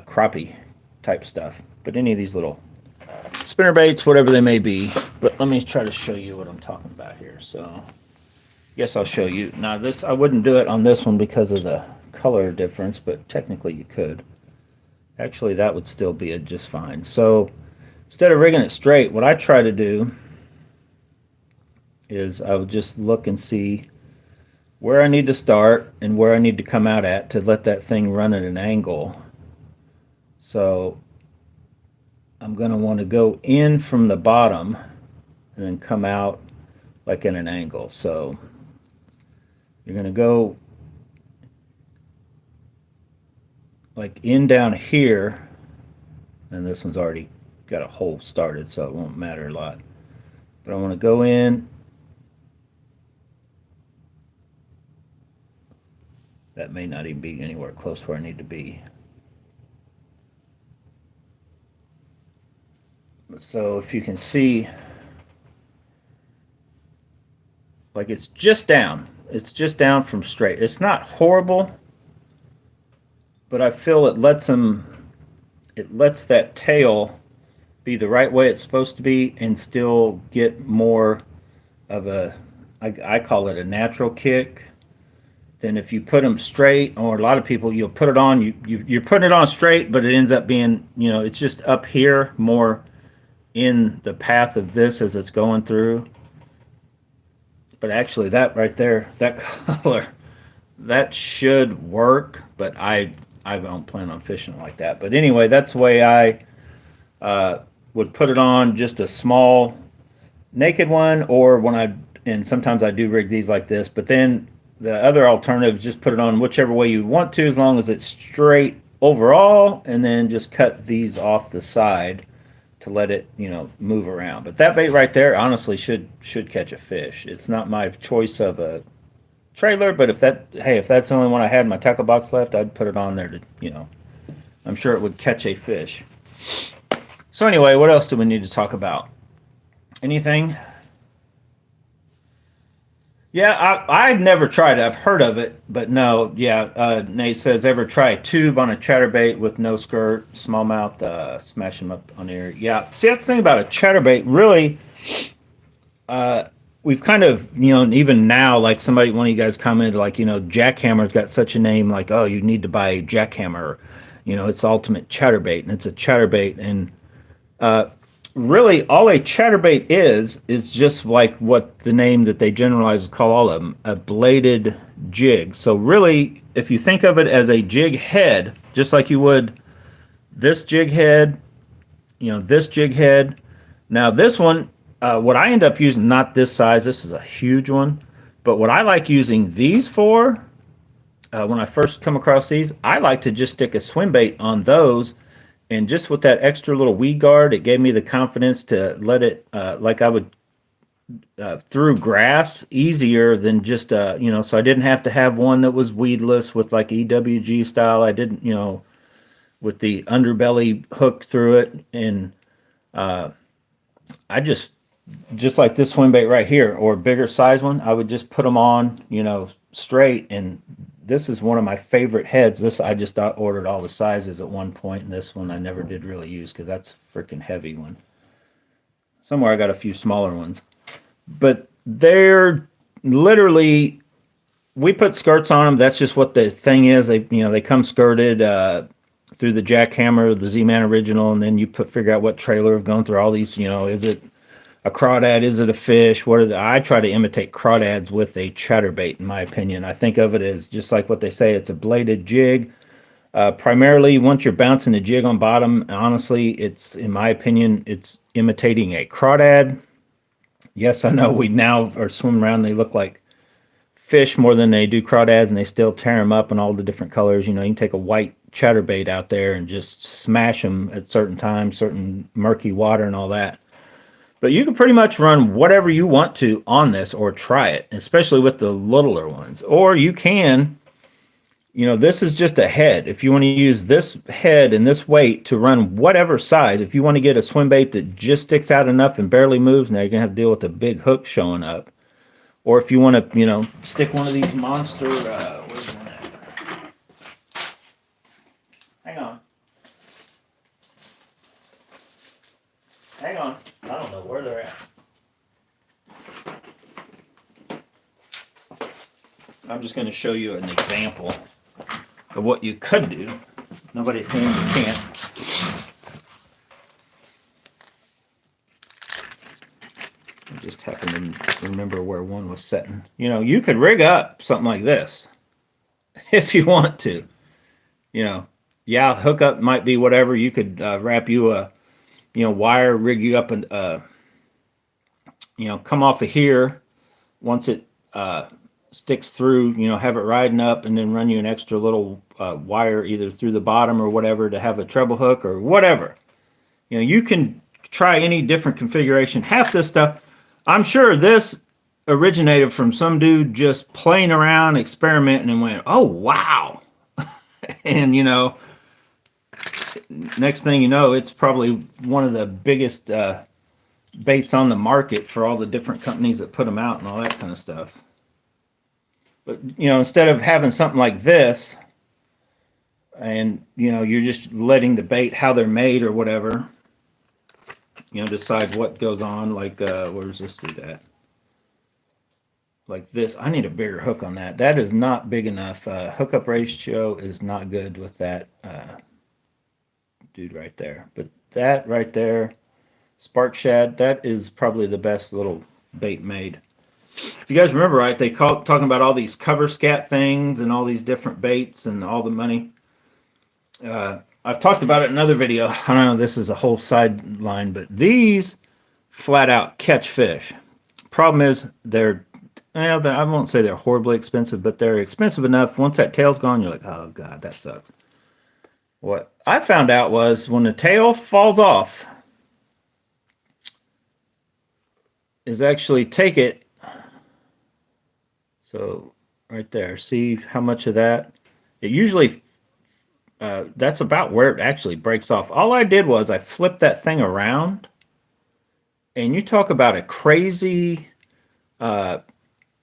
crappie type stuff. But any of these little spinner baits, whatever they may be. But let me try to show you what I'm talking about here. So, yes, I'll show you. Now, this, I wouldn't do it on this one because of the color difference, but technically you could. Actually, that would still be just fine. So, instead of rigging it straight, what I try to do is I would just look and see where I need to start and where I need to come out at to let that thing run at an angle. So I'm going to want to go in from the bottom and then come out like in an angle. So you're going to go like in down here, and this one's already got a hole started, so it won't matter a lot. But I want to go in. That may not even be anywhere close where I need to be. So if you can see, like it's just down. It's just down from straight. It's not horrible, but I feel it lets that tail be the right way it's supposed to be and still get more of a, I call it a natural kick. Then if you put them straight, or a lot of people, you'll put it on, you're putting it on straight, but it ends up being, it's just up here more in the path of this as it's going through. But actually that right there, that color, that should work, but I don't plan on fishing like that. But anyway, that's the way I would put it on, just a small naked one, or and sometimes I do rig these like this, but then the other alternative is just put it on whichever way you want to, as long as it's straight overall, and then just cut these off the side to let it, move around. But that bait right there honestly should catch a fish. It's not my choice of a trailer, but if that's the only one I had in my tackle box left, I'd put it on there to, I'm sure it would catch a fish. So anyway, what else do we need to talk about? Anything? Yeah, I've never tried it. I've heard of it, but no. Yeah, Nate says, ever try a tube on a chatterbait with no skirt, smallmouth, smash them up on air. Yeah, see, that's the thing about a chatterbait. Really, we've kind of, even now, like one of you guys commented, like, jackhammer's got such a name, like, oh, you need to buy a jackhammer. It's ultimate chatterbait, and it's a chatterbait, and really, all a chatterbait is just like what the name that they generalize call all of them, a bladed jig. So really, if you think of it as a jig head, just like you would this jig head, this jig head. Now this one, what I end up using, not this size, this is a huge one, but what I like using these for, when I first come across these, I like to just stick a swim bait on those. And just with that extra little weed guard, it gave me the confidence to let it, like I would through grass easier than just, so I didn't have to have one that was weedless with like EWG style. I didn't, with the underbelly hook through it. And I just like this swim bait right here, or a bigger size one, I would just put them on, straight. And this is one of my favorite heads. This, I just ordered all the sizes at one point, and this one I never did really use because that's a freaking heavy one. Somewhere I got a few smaller ones, but they're literally, we put skirts on them. That's just what the thing is. They come skirted through the jackhammer, the Z-Man original, and then you figure out what trailer have gone through all these. Is it a crawdad? Is it a fish? I try to imitate crawdads with a chatterbait, in my opinion. I think of it as just like what they say, it's a bladed jig. Primarily, once you're bouncing the jig on bottom, honestly, it's, in my opinion, it's imitating a crawdad. Yes, I know we now are swimming around. They look like fish more than they do crawdads, and they still tear them up in all the different colors. You know, you can take a white chatterbait out there and just smash them at certain times, certain murky water and all that. But you can pretty much run whatever you want to on this or try it, especially with the littler ones. Or you can, you know, this is just a head. If you want to use this head and this weight to run whatever size, if you want to get a swim bait that just sticks out enough and barely moves, now you're going to have to deal with a big hook showing up. Or if you want to, you know, stick one of these monster, where's one at? Hang on. Hang on. I don't know where they're at. I'm just going to show you an example of what you could do. Nobody's saying you can't. I just happened to remember where one was setting. You know, you could rig up something like this if you want to. You know, yeah, hookup might be whatever. You could wrap you a, you know, wire, rig you up, and you know, come off of here. Once it sticks through, you know, have it riding up, and then run you an extra little wire either through the bottom or whatever to have a treble hook or whatever. You know, you can try any different configuration. Half this stuff, I'm sure this originated from some dude just playing around, experimenting, and went, oh, wow. And, you know, next thing you know, it's probably one of the biggest baits on the market for all the different companies that put them out and all that kind of stuff. But, you know, instead of having something like this, and, you know, you're just letting the bait, how they're made or whatever, you know, decide what goes on. Like, where's this dude at? Like this. I need a bigger hook on that. That is not big enough. Hookup ratio is not good with that dude right there. But that right there, Spark Shad, that is probably the best little bait made. If you guys remember right, they talking about all these cover scat things and all these different baits and all the money. I've talked about it in another video. I don't know, this is a whole sideline, but these flat out catch fish. Problem is, they're, well, I won't say they're horribly expensive, but they're expensive enough. Once that tail's gone, you're like, oh God, that sucks. What I found out was when the tail falls off, is actually take it. So right there, see how much of that? It usually, that's about where it actually breaks off. All I did was I flipped that thing around, and you talk about a crazy,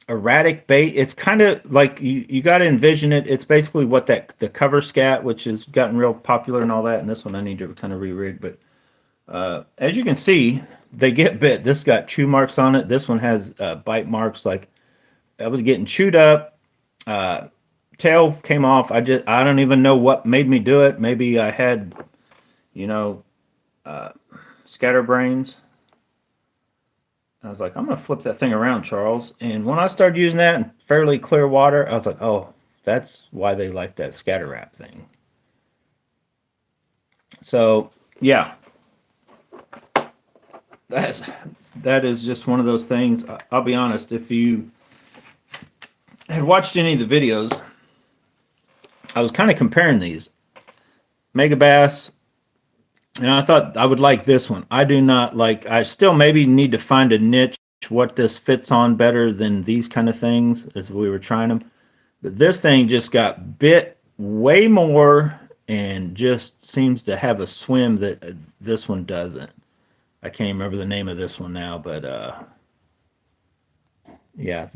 erratic bait. It's kind of like you got to envision it. It's basically what the cover scat, which has gotten real popular and all that. And this one I need to kind of re-rig, but as you can see, they get bit. This got chew marks on it. This one has bite marks. Like I was getting chewed up. Tail came off. I don't even know what made me do it. Maybe I had, you know, scatterbrains. I was like, I'm gonna flip that thing around, Charles. And when I started using that in fairly clear water, I was like, oh, that's why they like that scatter wrap thing. So yeah, that is just one of those things. I'll be honest, if you had watched any of the videos, I was kind of comparing these. Megabass, and I thought I would like this one. I do not like, I still maybe need to find a niche what this fits on better than these kind of things as we were trying them. But this thing just got bit way more and just seems to have a swim that this one doesn't. I can't even remember the name of this one now, but yeah,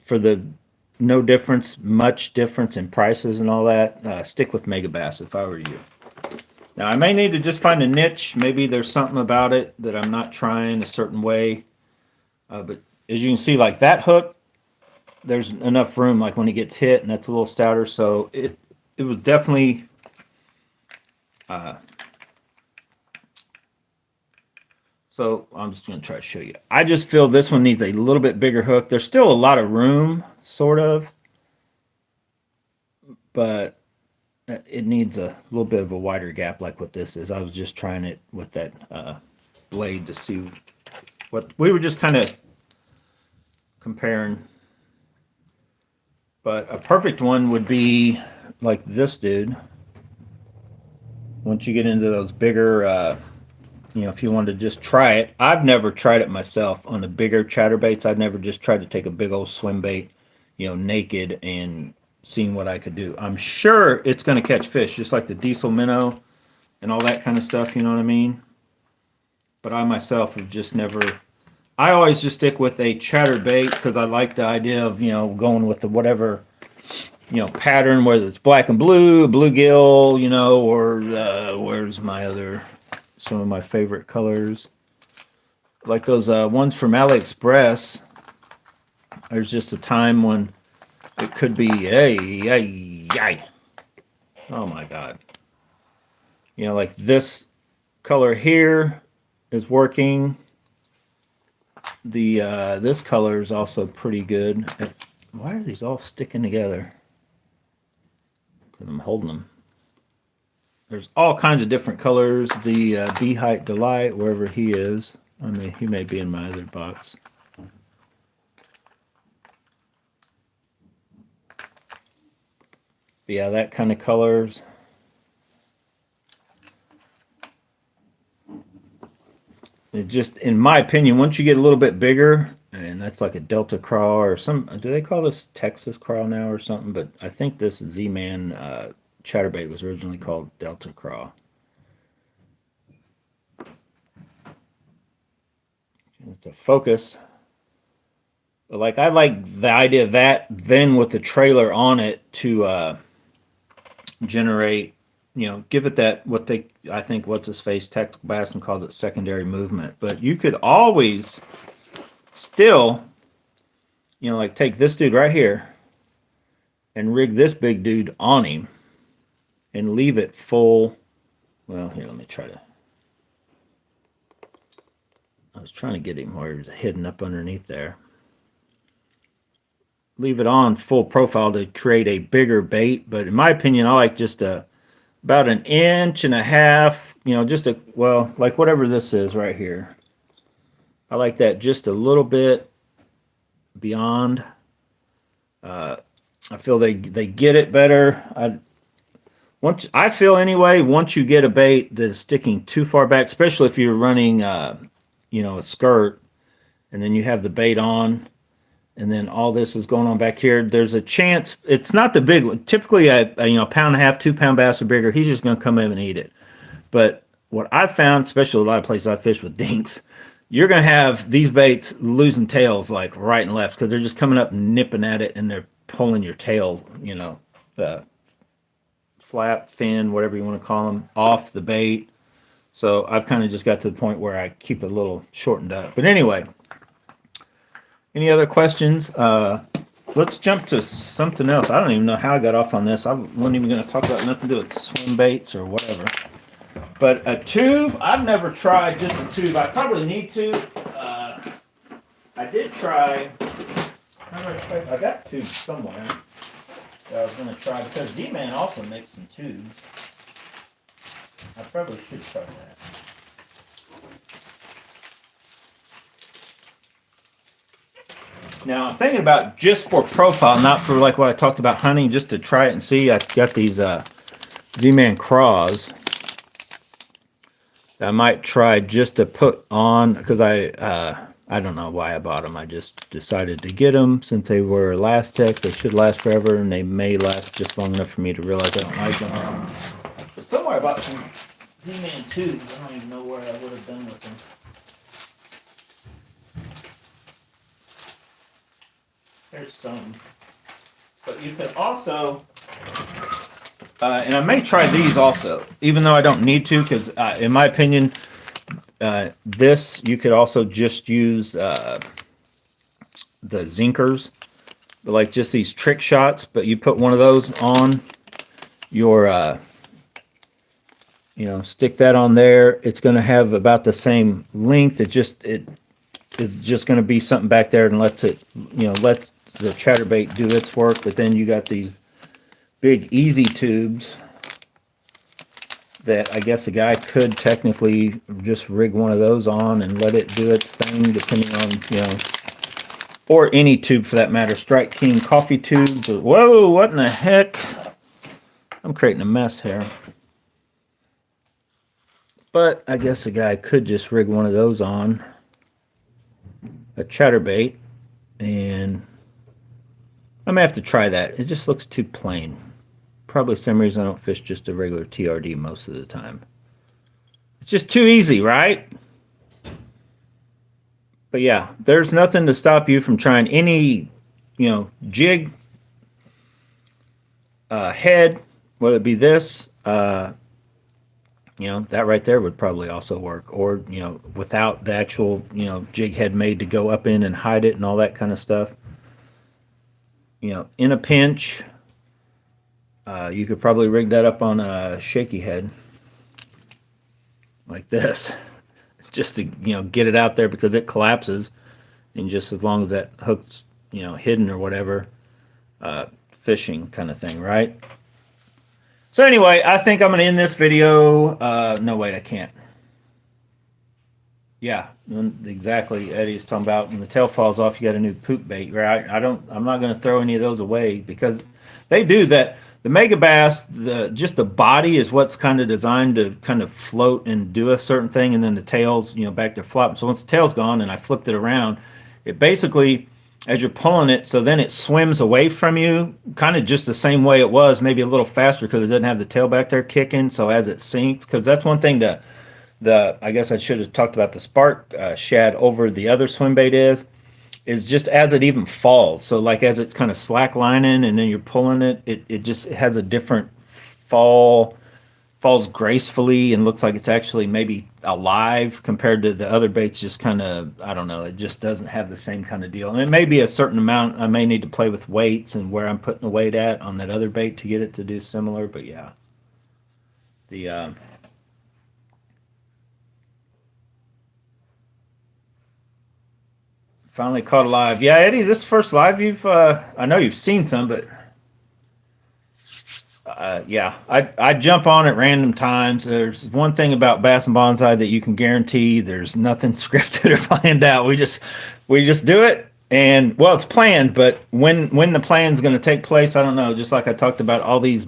for the no difference, much difference in prices and all that, stick with Megabass if I were you. Now, I may need to just find a niche. Maybe there's something about it that I'm not trying a certain way. But as you can see, like that hook, there's enough room, like when it gets hit, and that's a little stouter. So it was definitely so I'm just going to try to show you. I just feel this one needs a little bit bigger hook. There's still a lot of room, sort of, but it needs a little bit of a wider gap like what this is. I was just trying it with that blade to see what we were just kind of comparing. But a perfect one would be like this dude. Once you get into those bigger, you know, if you wanted to just try it, I've never tried it myself on the bigger chatterbaits. I've never just tried to take a big old swim bait, you know, naked and seeing what I could do. I'm sure it's going to catch fish, just like the diesel minnow and all that kind of stuff, you know what I mean? But I myself have just never, I always just stick with a chatterbait because I like the idea of, you know, going with the whatever, you know, pattern, whether it's black and blue, bluegill, you know, or where's my other, some of my favorite colors. Like those ones from AliExpress. There's just a time when it could be, hey, oh my God. You know, like this color here is working. The this color is also pretty good. Why are these all sticking together? Because I'm holding them. There's all kinds of different colors. The Bee Height Delight, wherever he is. I mean, he may be in my other box. Yeah, that kind of colors. It just, in my opinion, once you get a little bit bigger, and that's like a Delta craw or some, do they call this Texas craw now or something? But I think this Z-Man chatterbait was originally called Delta craw. To focus. But like, I like the idea of that, then with the trailer on it to generate, you know, give it that, what they, I think, what's his face, Technical Bassin calls it secondary movement. But you could always still, you know, like take this dude right here and rig this big dude on him and leave it full. Well, here, let me try to, I was trying to get him where he was hidden up underneath there. Leave it on full profile to create a bigger bait. But in my opinion, I like just about 1.5 inches, you know, just a, well, like whatever this is right here. I like that just a little bit beyond. I feel they get it better. I feel anyway, once you get a bait that is sticking too far back, especially if you're running, you know, a skirt, and then you have the bait on, and then all this is going on back here, there's a chance, it's not the big one. Typically, you know, 1.5 pound, 2 pound bass or bigger, he's just going to come in and eat it. But what I've found, especially a lot of places I fish with dinks, you're going to have these baits losing tails like right and left because they're just coming up and nipping at it and they're pulling your tail, you know, flap, fin, whatever you want to call them, off the bait. So I've kind of just got to the point where I keep it a little shortened up. But anyway, any other questions? Let's jump to something else. I don't even know how I got off on this. I wasn't even going to talk about nothing to do with swim baits or whatever. But a tube, I've never tried just a tube. I probably need to. I did try, I got tubes somewhere that I was going to try because Z-Man also makes some tubes. I probably should try that. Now I'm thinking about just for profile, not for like what I talked about hunting, just to try it and see. I got these Z-Man craws that I might try just to put on because I don't know why I bought them. I just decided to get them since they were Elastec. They should last forever, and they may last just long enough for me to realize I don't like them. But somewhere I bought some Z-Man tubes. I don't even know where I would have been with them. There's some. But you could also, and I may try these also, even though I don't need to, because in my opinion, this, you could also just use the zinkers, like just these trick shots, but you put one of those on your, you know, stick that on there. It's going to have about the same length. It's just going to be something back there and lets it, you know, lets the chatterbait do its work. But then you got these big easy tubes that I guess a guy could technically just rig one of those on and let it do its thing, depending on, you know, or any tube for that matter. Strike King coffee tubes. Whoa, what in the heck? I'm creating a mess here. But I guess a guy could just rig one of those on a chatterbait, and I may have to try that. It just looks too plain. Probably the same reason I don't fish just a regular TRD most of the time. It's just too easy, right? But yeah, there's nothing to stop you from trying any, you know, jig, head, whether it be this, you know, that right there would probably also work. Or, you know, without the actual, you know, jig head made to go up in and hide it and all that kind of stuff. You know, in a pinch, you could probably rig that up on a shaky head like this, just to, you know, get it out there because it collapses, and just as long as that hook's, you know, hidden or whatever, fishing kind of thing, right? So anyway, I think I'm going to end this video. No, wait, I can't. Yeah, exactly. Eddie's talking about when the tail falls off, you got a new poop bait, right? I'm not going to throw any of those away because they do that. The Megabass, just the body is what's kind of designed to kind of float and do a certain thing, and then the tail's, you know, back there flopping. So once the tail's gone and I flipped it around, it basically, as you're pulling it, so then it swims away from you, kind of just the same way it was, maybe a little faster because it doesn't have the tail back there kicking. So as it sinks, because that's one thing that I guess I should have talked about the spark shad over the other swim bait is just as it even falls. So like as it's kind of slack lining and then you're pulling it, it just has a different falls gracefully and looks like it's actually maybe alive compared to the other baits. Just kind of, I don't know, it just doesn't have the same kind of deal. And it may be a certain amount. I may need to play with weights and where I'm putting the weight at on that other bait to get it to do similar. But yeah, the finally caught a live. Yeah, Eddie, is this the first live you've, I know you've seen some, but yeah, I jump on at random times. There's one thing about Bass and Bonsai that you can guarantee: there's nothing scripted or planned out. We just do it, and well, it's planned, but when the plan's going to take place, I don't know. Just like I talked about all these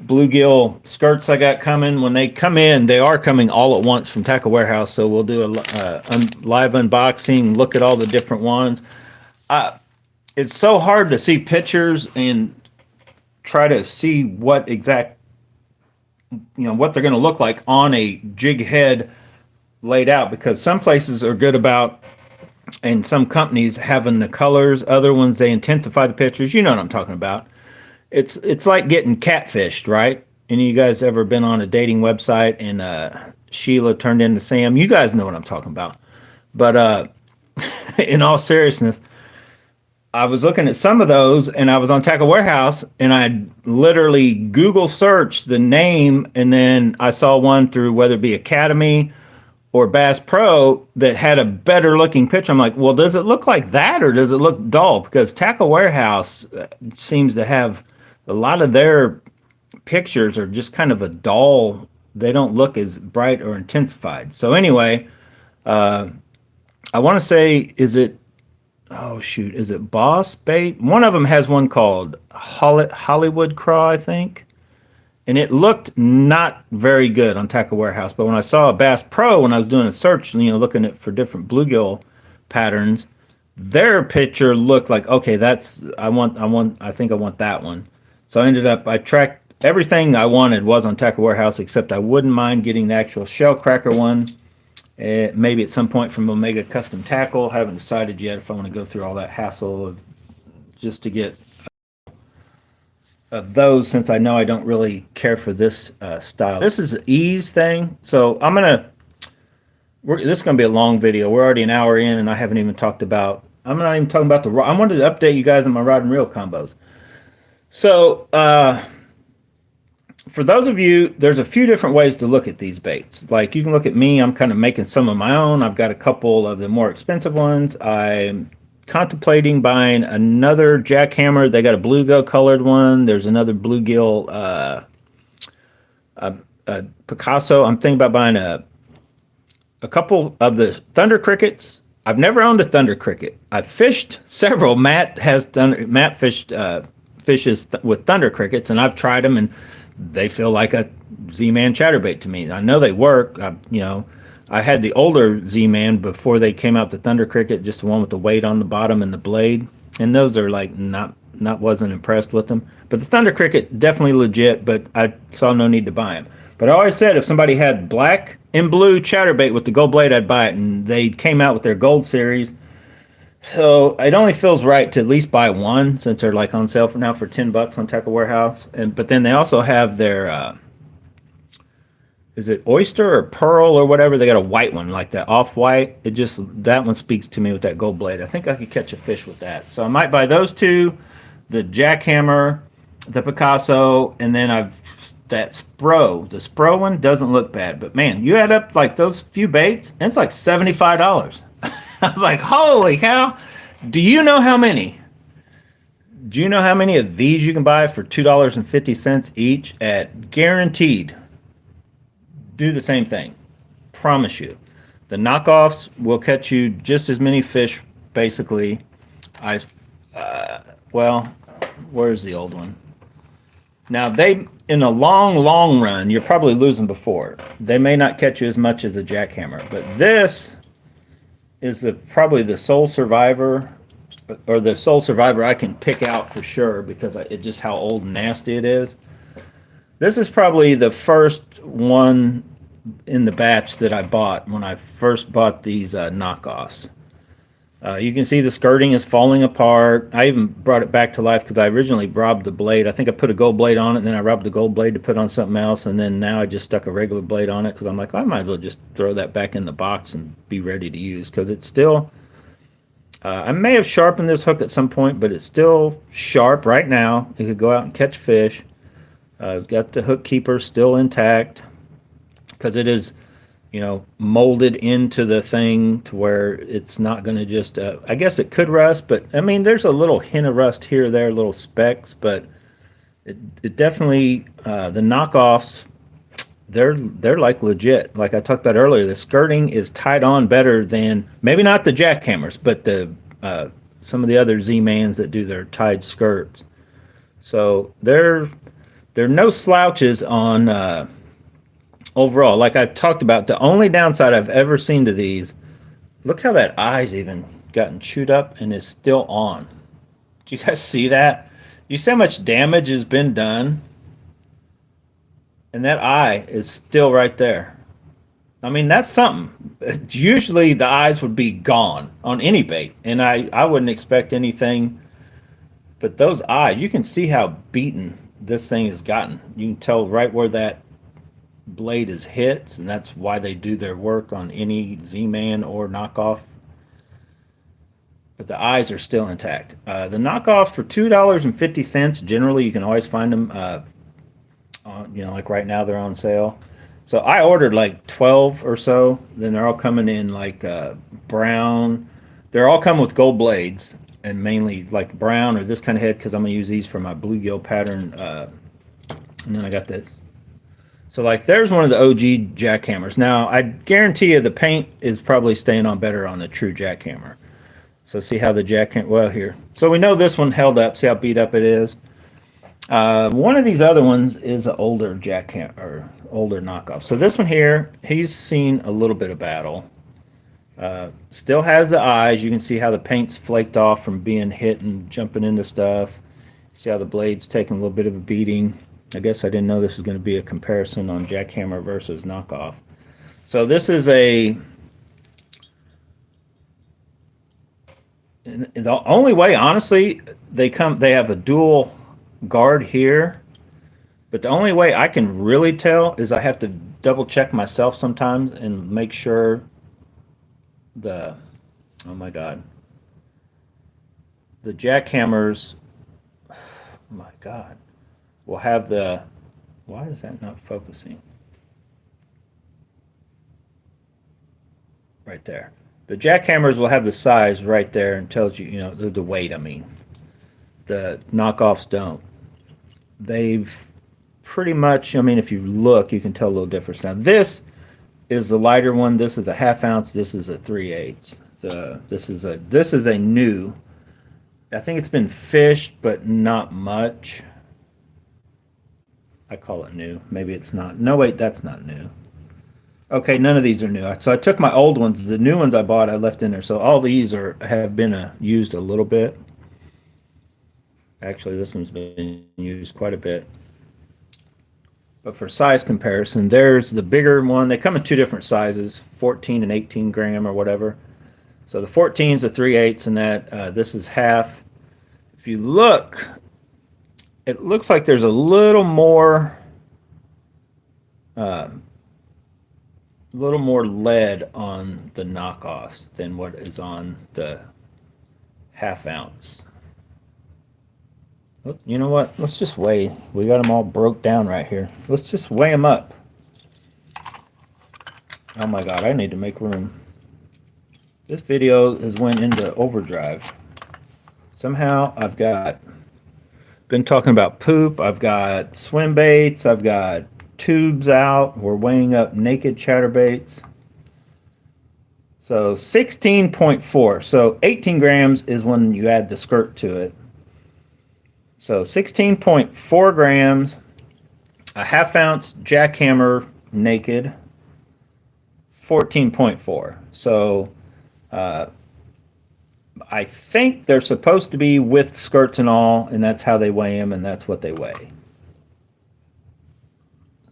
bluegill skirts I got coming. When they come in, they are coming all at once from Tackle Warehouse. So we'll do a live unboxing, look at all the different ones. It's so hard to see pictures and try to see what exact, you know, what they're going to look like on a jig head laid out, because some places are good about, and some companies having the colors, other ones they intensify the pictures. You know what I'm talking about. It's like getting catfished, right? Any of you guys ever been on a dating website and Sheila turned into Sam? You guys know what I'm talking about. But in all seriousness, I was looking at some of those, and I was on Tackle Warehouse, and I literally Google searched the name, and then I saw one through whether it be Academy or Bass Pro that had a better looking picture. I'm like, well, does it look like that or does it look dull? Because Tackle Warehouse seems to have a lot of their pictures are just kind of a dull. They don't look as bright or intensified. So anyway, I want to say, is it Boss Bait? One of them has one called Hollywood Craw, I think. And it looked not very good on Tackle Warehouse. But when I saw a Bass Pro, when I was doing a search, you know, looking at for different bluegill patterns, their picture looked like, okay, I think I want that one. So I tracked everything I wanted was on Tackle Warehouse, except I wouldn't mind getting the actual shell cracker one. Maybe at some point from Omega Custom Tackle. I haven't decided yet if I want to go through all that hassle of just to get those, since I know I don't really care for this style. This is an ease thing, so this is going to be a long video. We're already an hour in, and I haven't even talked about. I'm not even talking about I wanted to update you guys on my rod and reel combos. So for those of you, there's a few different ways to look at these baits. Like you can look at me. I'm kind of making some of my own. I've got a couple of the more expensive ones. I'm contemplating buying another jackhammer. They got a bluegill colored one. There's another bluegill Picasso. I'm thinking about buying a couple of the Thunder Crickets. I've never owned a Thunder Cricket. I've fished several. Matt fishes with Thunder Crickets, and I've tried them, and they feel like a Z-Man chatterbait to me. I know they work. I had the older Z-Man before they came out, the Thunder Cricket, just the one with the weight on the bottom and the blade, and those are like not wasn't impressed with them. But the Thunder Cricket definitely legit, but I saw no need to buy them. But I always said if somebody had black and blue chatterbait with the gold blade, I'd buy it. And they came out with their gold series. So it only feels right to at least buy one, since they're like on sale for now for $10 on Tackle Warehouse. But then they also have their is it oyster or pearl or whatever? They got a white one, like that off-white. That one speaks to me with that gold blade. I think I could catch a fish with that. So I might buy those two, the jackhammer, the Picasso, and then that Spro. The Spro one doesn't look bad, but man, you add up like those few baits, and it's like $75. I was like, holy cow! Do you know how many? Do you know how many of these you can buy for $2.50 each at Guaranteed? Do the same thing. Promise you. The knockoffs will catch you just as many fish, basically. Well, where's the old one? Now, in a long run, you're probably losing before. They may not catch you as much as a jackhammer, but this is probably the sole survivor, or the sole survivor I can pick out for sure, because it's just how old and nasty it is. This is probably the first one in the batch that I bought when I first bought these knockoffs. You can see the skirting is falling apart. I even brought it back to life because I originally robbed the blade. I think I put a gold blade on it, and then I robbed the gold blade to put on something else, and then now I just stuck a regular blade on it because I'm like, I might as well just throw that back in the box and be ready to use, because it's still... I may have sharpened this hook at some point, but it's still sharp right now. You could go out and catch fish. Got the hook keeper still intact, because it is, molded into the thing to where it's not going to just, I guess it could rust, but I mean, there's a little hint of rust here or there, little specks, but it definitely, the knockoffs, they're like legit. Like I talked about earlier, the skirting is tied on better than, maybe not the jackhammers, but some of the other Z-Mans that do their tied skirts. So they're no slouches on overall. Like I've talked about, the only downside I've ever seen to these, look how that eye's even gotten chewed up and is still on. Do you guys see that? You see how much damage has been done? And that eye is still right there. I mean, that's something. Usually the eyes would be gone on any bait, and I wouldn't expect anything. But those eyes, you can see how beaten this thing has gotten. You can tell right where that blade is hit, and that's why they do their work on any Z-Man or knockoff. But the eyes are still intact. The knockoffs for $2.50, generally you can always find them like right now they're on sale. So I ordered like 12 or so. Then they're all coming in like brown. They're all coming with gold blades, and mainly like brown or this kind of head, because I'm gonna use these for my bluegill pattern. And then I got this. So like there's one of the OG jackhammers. Now I guarantee you the paint is probably staying on better on the true jackhammer. So see how the jackhammer, well here. So we know this one held up. See how beat up it is. One of these other ones is an older jackhammer, or older knockoff. So this one here, he's seen a little bit of battle. Still has the eyes. You can see how the paint's flaked off from being hit and jumping into stuff. See how the blade's taking a little bit of a beating. I guess I didn't know this was going to be a comparison on jackhammer versus knockoff. So this is the only way, honestly, they have a dual guard here, but the only way I can really tell is I have to double check myself sometimes and make sure oh my god, the jackhammers, oh my god, will have why is that not focusing right there? The jackhammers will have the size right there and tells you, the weight. I mean, the knockoffs don't. They've pretty much, I mean, if you look, you can tell a little difference. Now, this is the lighter one. This is a 1/2 ounce. This is a 3/8. This is a new. I think it's been fished, but not much. I call it new. Maybe it's not. No, wait, that's not new. Okay, none of these are new. So I took my old ones. The new ones I bought, I left in there. So all these have been used a little bit. Actually, this one's been used quite a bit. But for size comparison, there's the bigger one. They come in two different sizes, 14 and 18 gram or whatever. So the 14 is a 3/8, and that this is half. If you look, it looks like there's a little more lead on the knockoffs than what is on the 1/2 ounce. You know what? Let's just weigh. We got them all broke down right here. Let's just weigh them up. Oh my God, I need to make room. This video has went into overdrive. Somehow I've been talking about poop. I've got swim baits. I've got tubes out. We're weighing up naked chatterbaits. So 16.4. So 18 grams is when you add the skirt to it. So 16.4 grams, a 1/2 ounce jackhammer naked, 14.4. So I think they're supposed to be with skirts and all, and that's how they weigh them, and that's what they weigh.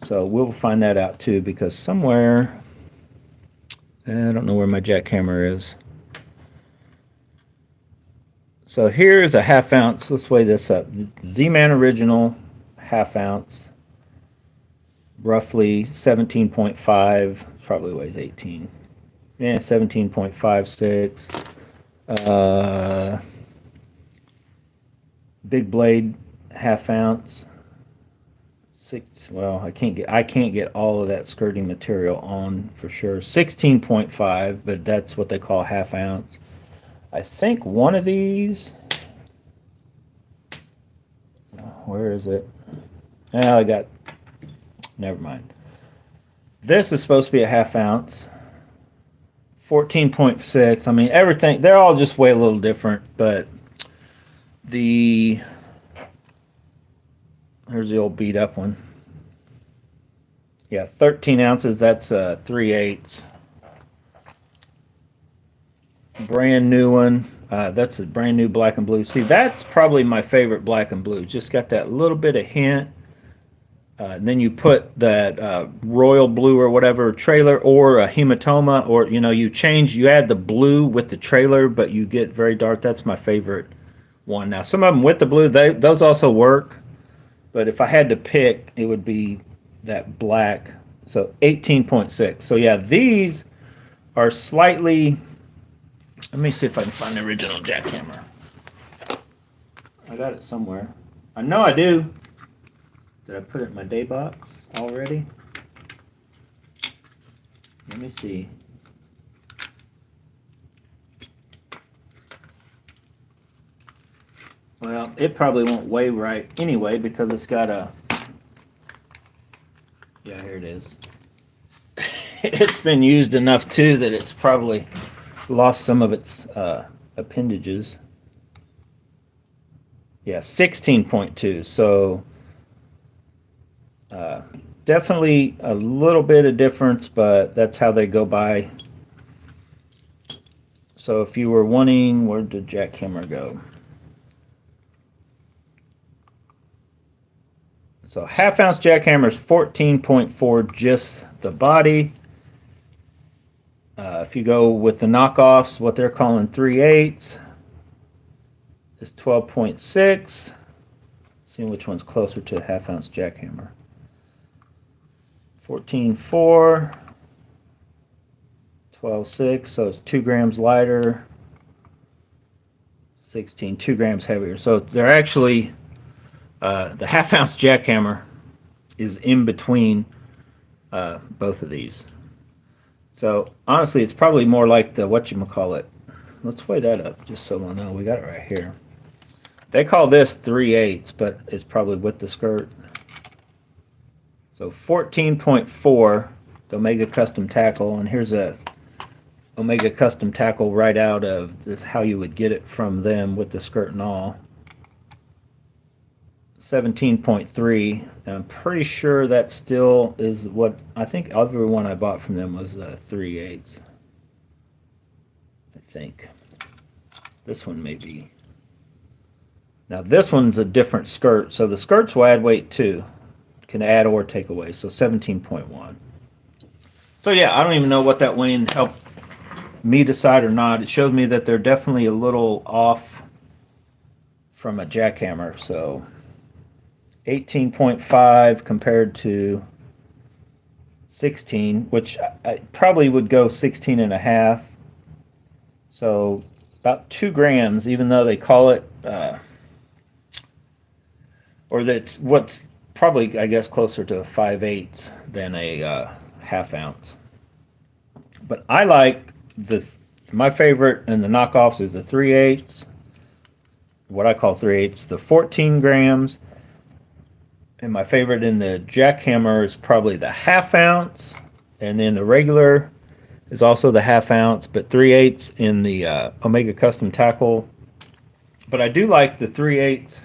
So we'll find that out too, because somewhere, I don't know where my jackhammer is. So here's a 1/2 ounce. Let's weigh this up. Z-Man Original, 1/2 ounce, roughly 17.5. Probably weighs 18. Yeah, 17.56. Big blade, 1/2 ounce. Well, I can't get all of that skirting material on for sure. 16.5, but that's what they call 1/2 ounce. I think one of these, where is it? Never mind. This is supposed to be a 1/2 ounce. 14.6. I mean, everything, they're all just way a little different, but here's the old beat up one. Yeah, 13 ounces, that's 3/8. Brand new one. That's a brand new black and blue. See, that's probably my favorite black and blue. Just got that little bit of hint. And then you put that royal blue or whatever trailer, or a hematoma, or you add the blue with the trailer, but you get very dark. That's my favorite one. Now some of them with the blue, those also work, but if I had to pick, it would be that black. So 18.6. So yeah, these are slightly. Let me see if I can find the original jackhammer. I got it somewhere. I know I do. Did I put it in my day box already? Let me see. Well, it probably won't weigh right anyway because it's got a. Yeah, here it is. It's been used enough too that it's probably lost some of its appendages. Yeah, 16.2. So definitely a little bit of difference, but that's how they go by. So if you were wanting, where did jackhammer go? So 1/2 ounce jackhammer is 14.4, just the body. If you go with the knockoffs, what they're calling 3/8 is 12.6. Seeing which one's closer to a 1/2 ounce jackhammer. 14.4, 12.6, so it's 2 grams lighter. 16, 2 grams heavier. So they're actually, the 1/2 ounce jackhammer is in between both of these. So honestly, it's probably more like the whatchamacallit. Let's weigh that up just so we'll know. We got it right here. They call this 3/8, but it's probably with the skirt. So 14.4, the Omega Custom Tackle, and here's a Omega Custom Tackle right out of this, how you would get it from them with the skirt and all. 17.3. I'm pretty sure that still is what I think every one I bought from them was 3/8. I think this one may be. Now this one's a different skirt, so the skirts will add weight too. Can add or take away. So 17.1. So yeah, I don't even know what that weighing helped me decide or not. It shows me that they're definitely a little off from a jackhammer. So 18.5 compared to 16, which I probably would go 16 and a half. So about 2 grams, even though they call it, or that's what's probably, I guess, closer to a 5/8 than a half ounce. But I like my favorite in the knockoffs is the 3/8, what I call 3/8, the 14 grams. And my favorite in the jackhammer is probably the half ounce. And then the regular is also the half ounce, but 3/8 in the Omega Custom Tackle. But I do like the 3/8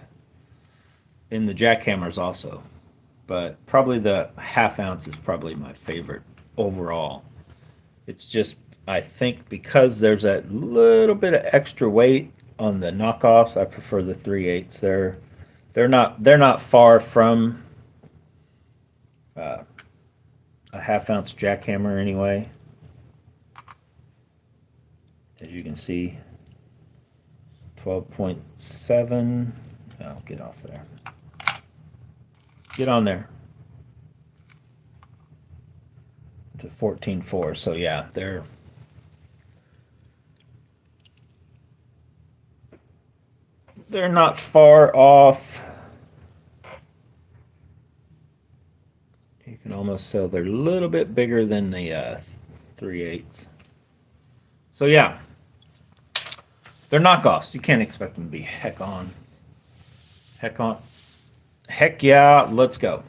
in the jackhammers also. But probably the half ounce is probably my favorite overall. It's just, I think because there's that little bit of extra weight on the knockoffs, I prefer the 3/8. They're not far from a half ounce jackhammer anyway. As you can see, 12.7. Oh, get off there. Get on there. To 14.4. So yeah, they're not far off. You can almost tell they're a little bit bigger than the 3/8. So yeah, they're knockoffs. You can't expect them to be heck yeah, let's go.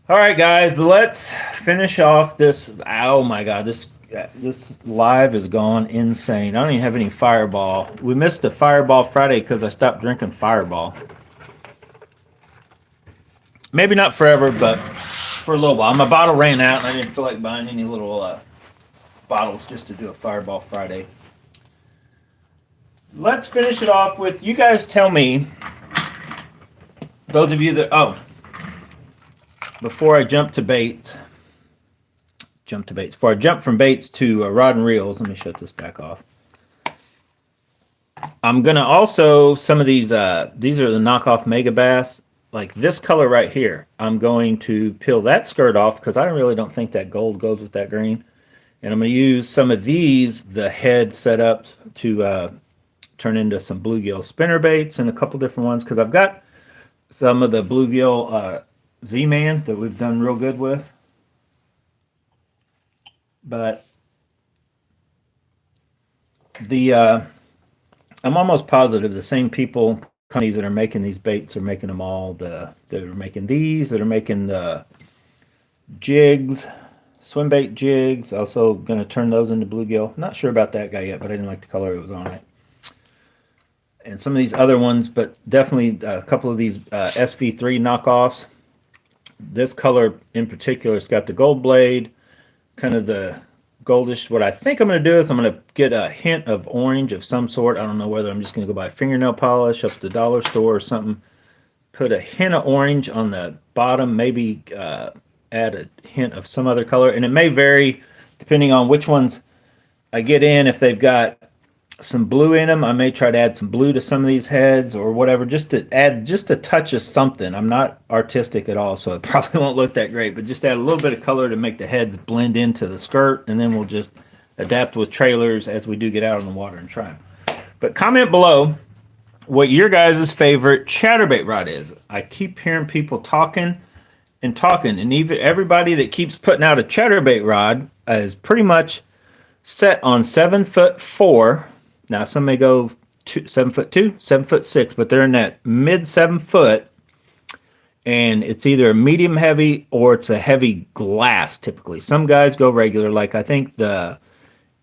All right, guys, let's finish off this. Oh my God, this live is gone insane. I don't even have any Fireball. We missed a Fireball Friday because I stopped drinking Fireball. Maybe not forever, but for a little while. My bottle ran out, and I didn't feel like buying any little bottles just to do a Fireball Friday. Let's finish it off with, you guys tell me, those of you that, before I jump from baits to rod and reels, let me shut this back off. I'm gonna also, some of these are the knockoff Megabass, like this color right here. I'm going to peel that skirt off because I really don't think that gold goes with that green. And I'm gonna use some of these, the head setups, to turn into some bluegill spinner baits and a couple different ones, because I've got some of the bluegill Z-Man that we've done real good with. But I'm almost positive the same companies that are making these baits are making them all. That are making these, that are making the jigs, swim bait jigs. Also going to turn those into bluegill. Not sure about that guy yet, but I didn't like the color it was on it. And some of these other ones, but definitely a couple of these SV3 knockoffs. This color in particular, it's got the gold blade, kind of the goldish. What I think I'm going to do is I'm going to get a hint of orange of some sort. I don't know whether I'm just going to go buy fingernail polish up at the dollar store or something. Put a hint of orange on the bottom, maybe add a hint of some other color. And it may vary depending on which ones I get in. If they've got some blue in them, I may try to add some blue to some of these heads or whatever, just to add just a touch of something. I'm not artistic at all, so it probably won't look that great, but just add a little bit of color to make the heads blend into the skirt, and then we'll just adapt with trailers as we do get out on the water and try them. But comment below what your guys' favorite chatterbait rod is. I keep hearing people talking, and even everybody that keeps putting out a chatterbait rod is pretty much set on 7'4". Now some may go 7'2", 7'6", but they're in that mid 7 foot, and it's either a medium heavy or it's a heavy glass typically. Some guys go regular, like I think the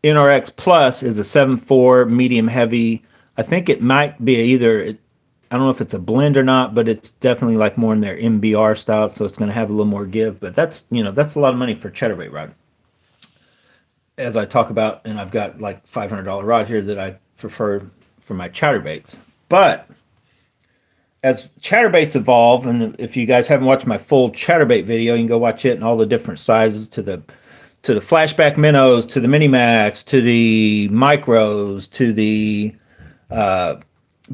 NRX Plus is a 7.4 medium heavy. I think it might be either, I don't know if it's a blend or not, but it's definitely like more in their MBR style, so it's going to have a little more give. But that's, that's a lot of money for a chatterbait rod. As I talk about, and I've got like $500 rod here that I prefer for my chatterbaits. But as chatterbaits evolve, and if you guys haven't watched my full chatterbait video, you can go watch it and all the different sizes to the flashback minnows, to the mini max, to the micros, to the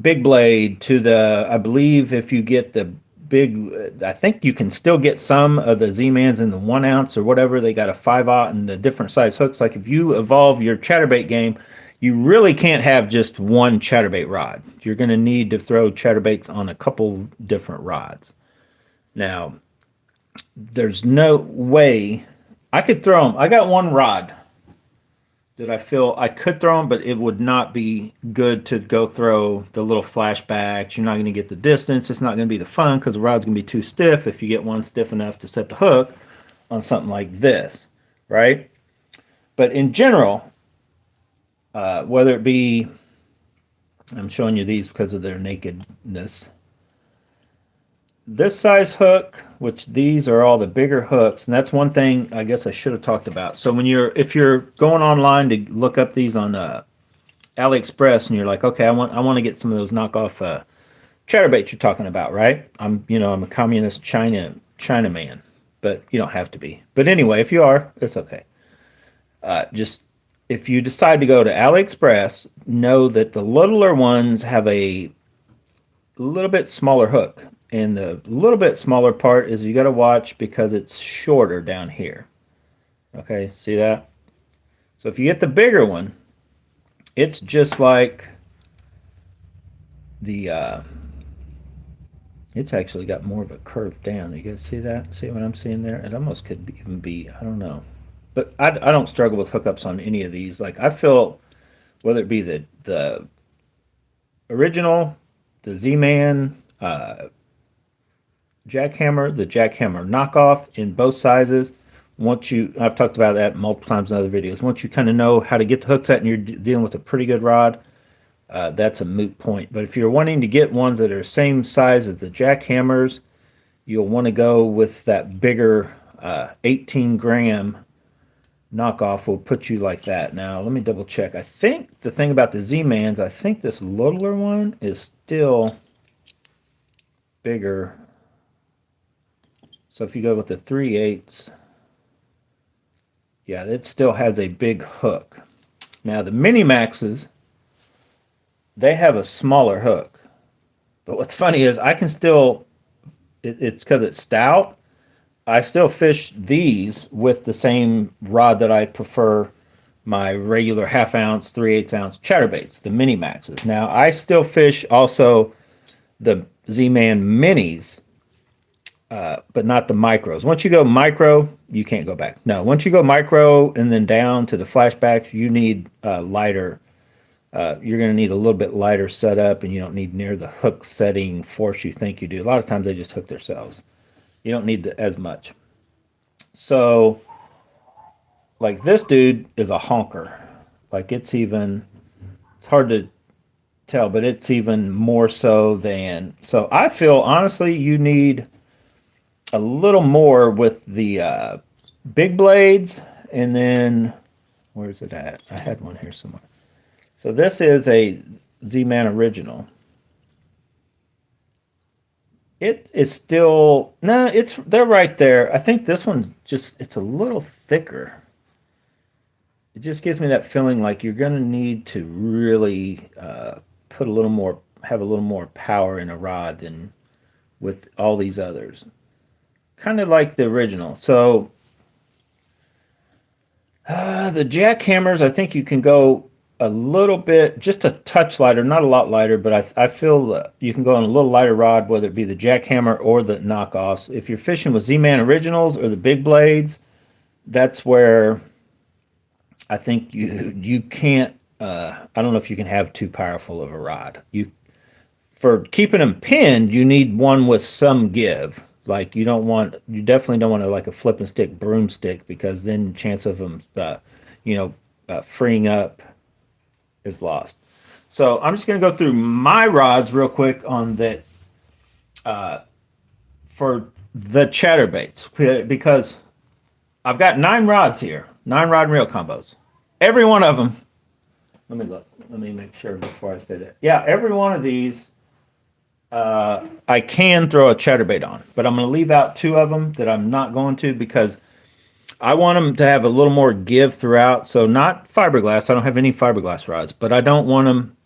big blade, to the, I believe if you get the big, I think you can still get some of the Z-Mans in the 1 ounce or whatever. They got a 5/0 and the different size hooks. Like if you evolve your chatterbait game, you really can't have just one chatterbait rod. You're going to need to throw chatterbaits on a couple different rods. Now, there's no way I could throw them. I got one rod that I feel I could throw them, but it would not be good to go throw the little flashbacks. You're not going to get the distance. It's not going to be the fun because the rod's going to be too stiff if you get one stiff enough to set the hook on something like this, right? But in general, whether it be, I'm showing you these because of their nakedness. This size hook, which these are all the bigger hooks, and that's one thing I guess I should have talked about. So if you're going online to look up these on AliExpress, and you're like, okay, I want to get some of those knockoff chatterbaits you're talking about, right? I'm a communist Chinaman, but you don't have to be. But anyway, if you are, it's okay. Just if you decide to go to AliExpress, know that the littler ones have a little bit smaller hook. And the little bit smaller part is you got to watch because it's shorter down here. Okay, see that? So if you get the bigger one, it's just like the, it's actually got more of a curve down. You guys see that? See what I'm seeing there? It almost could even be, I don't know. But I don't struggle with hookups on any of these. Like I feel, whether it be the original, the Z-Man, jackhammer, the jackhammer knockoff in both sizes. I've talked about that multiple times in other videos. Once you kind of know how to get the hook set and you're dealing with a pretty good rod, that's a moot point. But if you're wanting to get ones that are same size as the jackhammers, you'll want to go with that bigger 18-gram knockoff will put you like that. Now, let me double check. I think the thing about the Z-Mans, I think this littler one is still bigger. So if you go with the 3/8, yeah, it still has a big hook. Now the mini maxes, they have a smaller hook. But what's funny is I can still, it's because it's stout, I still fish these with the same rod that I prefer my regular 1/2 ounce, 3/8 ounce chatterbaits, the mini maxes. Now I still fish also the Z-Man minis, but not the micros. Once you go micro, you can't go back. No, once you go micro and then down to the flashbacks, you need lighter. You're going to need a little bit lighter setup, and you don't need near the hook setting force you think you do. A lot of times they just hook themselves. You don't need as much. So, like this dude is a honker. Like it's hard to tell, but it's even more so than. So I feel honestly you need a little more with the big blades, and then where's it at? I had one here somewhere. So this is a Z-Man original. It is still they're right there. I think this one's it's a little thicker. It just gives me that feeling like you're gonna need to really have a little more power in a rod than with all these others. Kind of like the original. So the jackhammers, I think you can go a little bit, just a touch lighter, not a lot lighter, but I feel you can go on a little lighter rod, whether it be the jackhammer or the knockoffs. If you're fishing with Z-Man originals or the big blades, that's where I think you can't. I don't know if you can have too powerful of a rod. For keeping them pinned, you need one with some give. Like you definitely don't want to like a flip and stick broomstick because then chance of them, you know, freeing up is lost. So I'm just going to go through my rods real quick on that for the chatterbaits because I've got 9 rods here, 9 rod and reel combos. Every one of them. Let me look. Let me make sure before I say that. Yeah, every one of these I can throw a chatterbait on, but I'm going to leave out 2 of them that I'm not going to because I want them to have a little more give throughout. So not fiberglass. I don't have any fiberglass rods, but I don't want them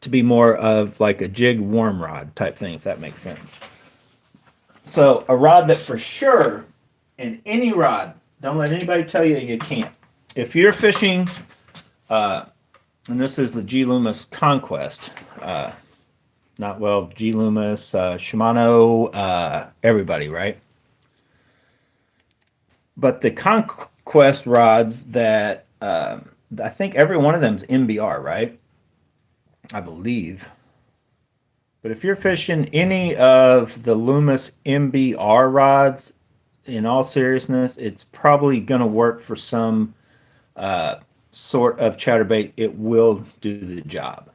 to be more of like a jig worm rod type thing, if that makes sense. So a rod that for sure, in any rod, don't let anybody tell you you can't. If you're fishing, and this is the G Loomis Conquest, G Loomis, Shimano, everybody, right? But the Conquest rods that I think every one of them is MBR, right? I believe. But if you're fishing any of the Loomis MBR rods, in all seriousness, it's probably going to work for some sort of chatterbait. It will do the job.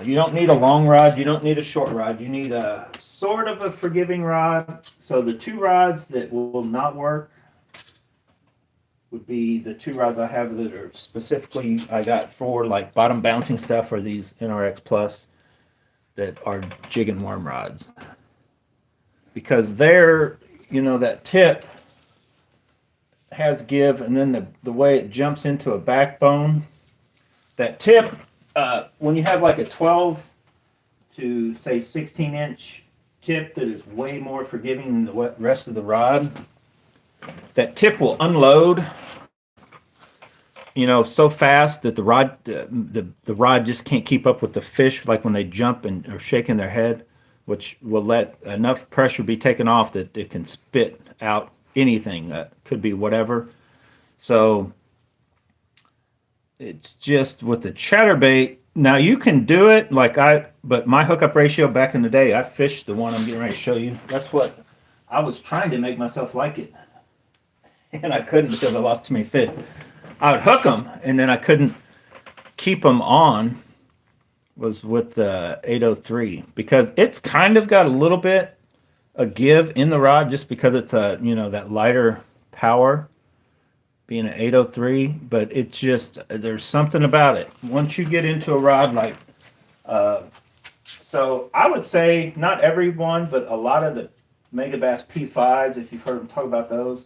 You don't need a long rod. You don't need a short rod. You need a sort of a forgiving rod. So the 2 rods that will not work would be the 2 rods I have that are specifically I got for like bottom bouncing stuff, or these NRX Plus that are jig and worm rods. Because they're, that tip has give, and then the way it jumps into a backbone, that tip, when you have like a 12 to say 16-inch tip that is way more forgiving than the rest of the rod, that tip will unload, so fast that the rod just can't keep up with the fish, like when they jump and are shaking their head, which will let enough pressure be taken off that it can spit out anything. Could be whatever. So it's just with the chatterbait. Now you can do it but my hookup ratio back in the day, I fished the one I'm getting ready to show you. That's what I was trying to make myself like it. And I couldn't because I lost too many fish. I would hook them and then I couldn't keep them on, was with the 803, because it's kind of got a little bit of give in the rod just because it's that lighter power being an 803, but it's just, there's something about it. Once you get into a rod like, so I would say not every one, but a lot of the Megabass P5s, if you've heard them talk about those.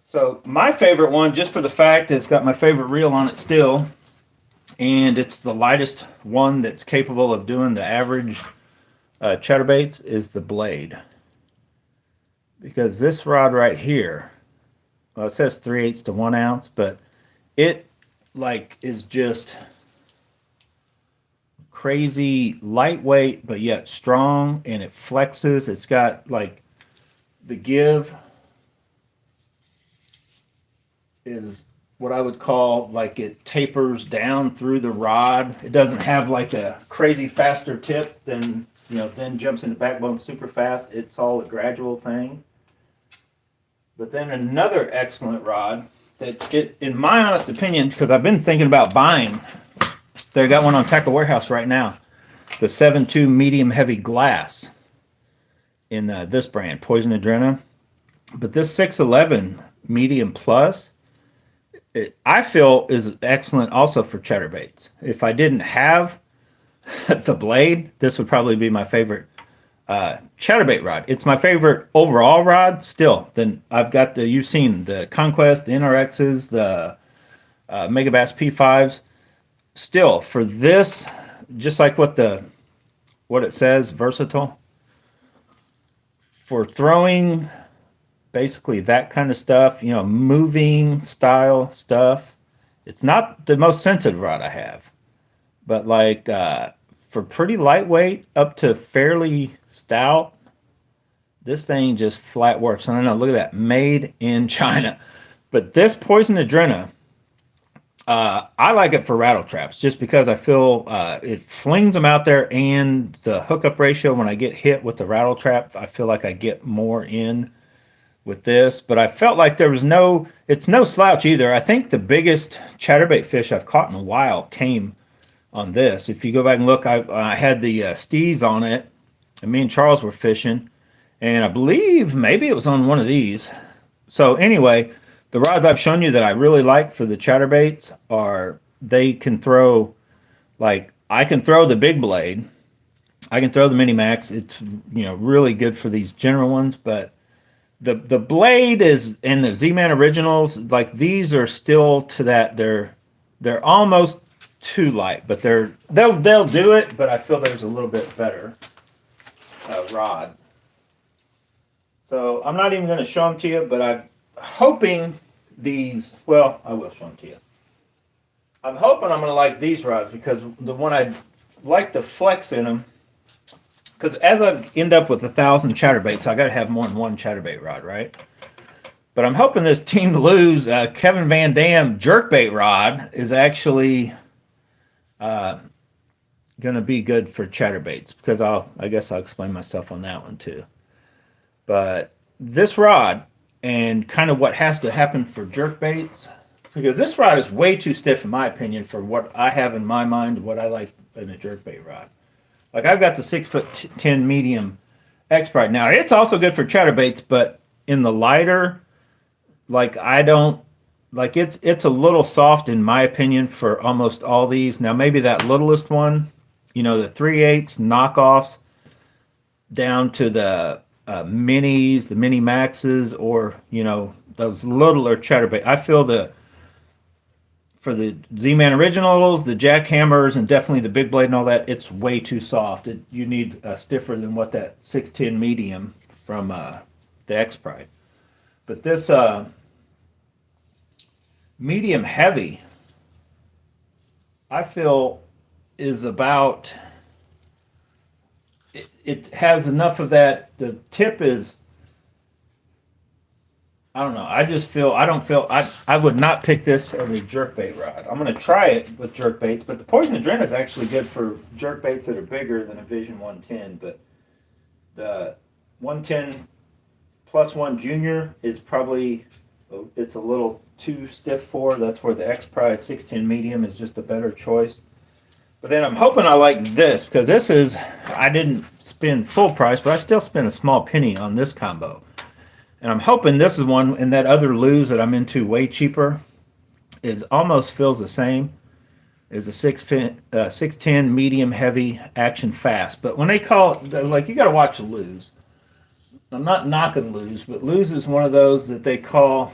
So my favorite one, just for the fact that it's got my favorite reel on it still, and it's the lightest one that's capable of doing the average chatterbaits, is the Blade. Because this rod right here, well, it says 3/8 to 1 ounce, but it is just crazy lightweight, but yet strong, and it flexes. It's got the give is what I would call it tapers down through the rod. It doesn't have a crazy faster tip than then jumps into backbone super fast. It's all a gradual thing. But then another excellent rod that, in my honest opinion, because I've been thinking about buying, they got one on Tackle Warehouse right now, the 7.2 medium heavy glass in this brand, Poison Adrena. But this 611 medium plus, I feel is excellent also for chatterbaits. If I didn't have the Blade, this would probably be my favorite chatterbait rod. It's my favorite overall rod still. Then I've got you've seen the Conquest, the NRXs, the Megabass P5s. Still, for this, just like what it says, versatile. For throwing basically that kind of stuff, moving style stuff. It's not the most sensitive rod I have, but for pretty lightweight up to fairly stout, this thing just flat works. I don't know, look at that, made in China. But this Poison Adrena, I like it for rattle traps just because I feel it flings them out there, and the hookup ratio when I get hit with the rattle trap, I feel like I get more in with this. But I felt like there was it's no slouch either. I think the biggest chatterbait fish I've caught in a while came on this. If you go back and look, I had the STEEZ on it, and me and Charles were fishing, and I believe maybe it was on one of these. So anyway, the rods I've shown you that I really like for the chatterbaits are they can throw, like I can throw the big blade, I can throw the mini max. It's really good for these general ones, but the blade is and the Z-Man originals, like these are still to that they're almost too light, but they'll do it. But I feel there's a little bit better rod. So I'm not even going to show them to you, but I'm hoping these. Well, I will show them to you. I'm hoping I'm going to like these rods because the one I like the flex in them. Because as I end up with 1,000 chatterbaits, I got to have more than one chatterbait rod, right? But I'm hoping this Team Lews Kevin Van Dam jerkbait rod is actually going to be good for chatterbaits, because I guess I'll explain myself on that one too. But this rod and kind of what has to happen for jerkbaits, because this rod is way too stiff in my opinion for what I have in my mind, what I like in a jerkbait rod. Like I've got the 6'10" medium X-Pride. Now it's also good for chatterbaits, but in the lighter, like I don't like it's a little soft in my opinion for almost all these. Now maybe that littlest one, the 3/8 knockoffs down to the minis, the mini maxes, or those littler chatterbait. I feel for the Z-Man originals, the jackhammers, and definitely the big blade and all that, it's way too soft. You need stiffer than what that 6'10" medium from the X-Pride. But this medium heavy, I feel, is about, it has enough of that. The tip is, I don't know. I would not pick this as a jerkbait rod. I'm going to try it with jerkbaits, but the Poison Adrenaline is actually good for jerkbaits that are bigger than a Vision 110. But the 110 plus 1 Junior is probably, it's a little too stiff for. That's where the X-Pride 6'10" medium is just a better choice. But then I'm hoping I like this, because this is, I didn't spend full price, but I still spent a small penny on this combo. And I'm hoping this is one, and that other Lews that I'm into way cheaper is almost feels the same. Is a 6'10" medium heavy action fast. But when they call it, like, you got to watch the Lews. I'm not knocking Lews, but Lews is one of those that they call,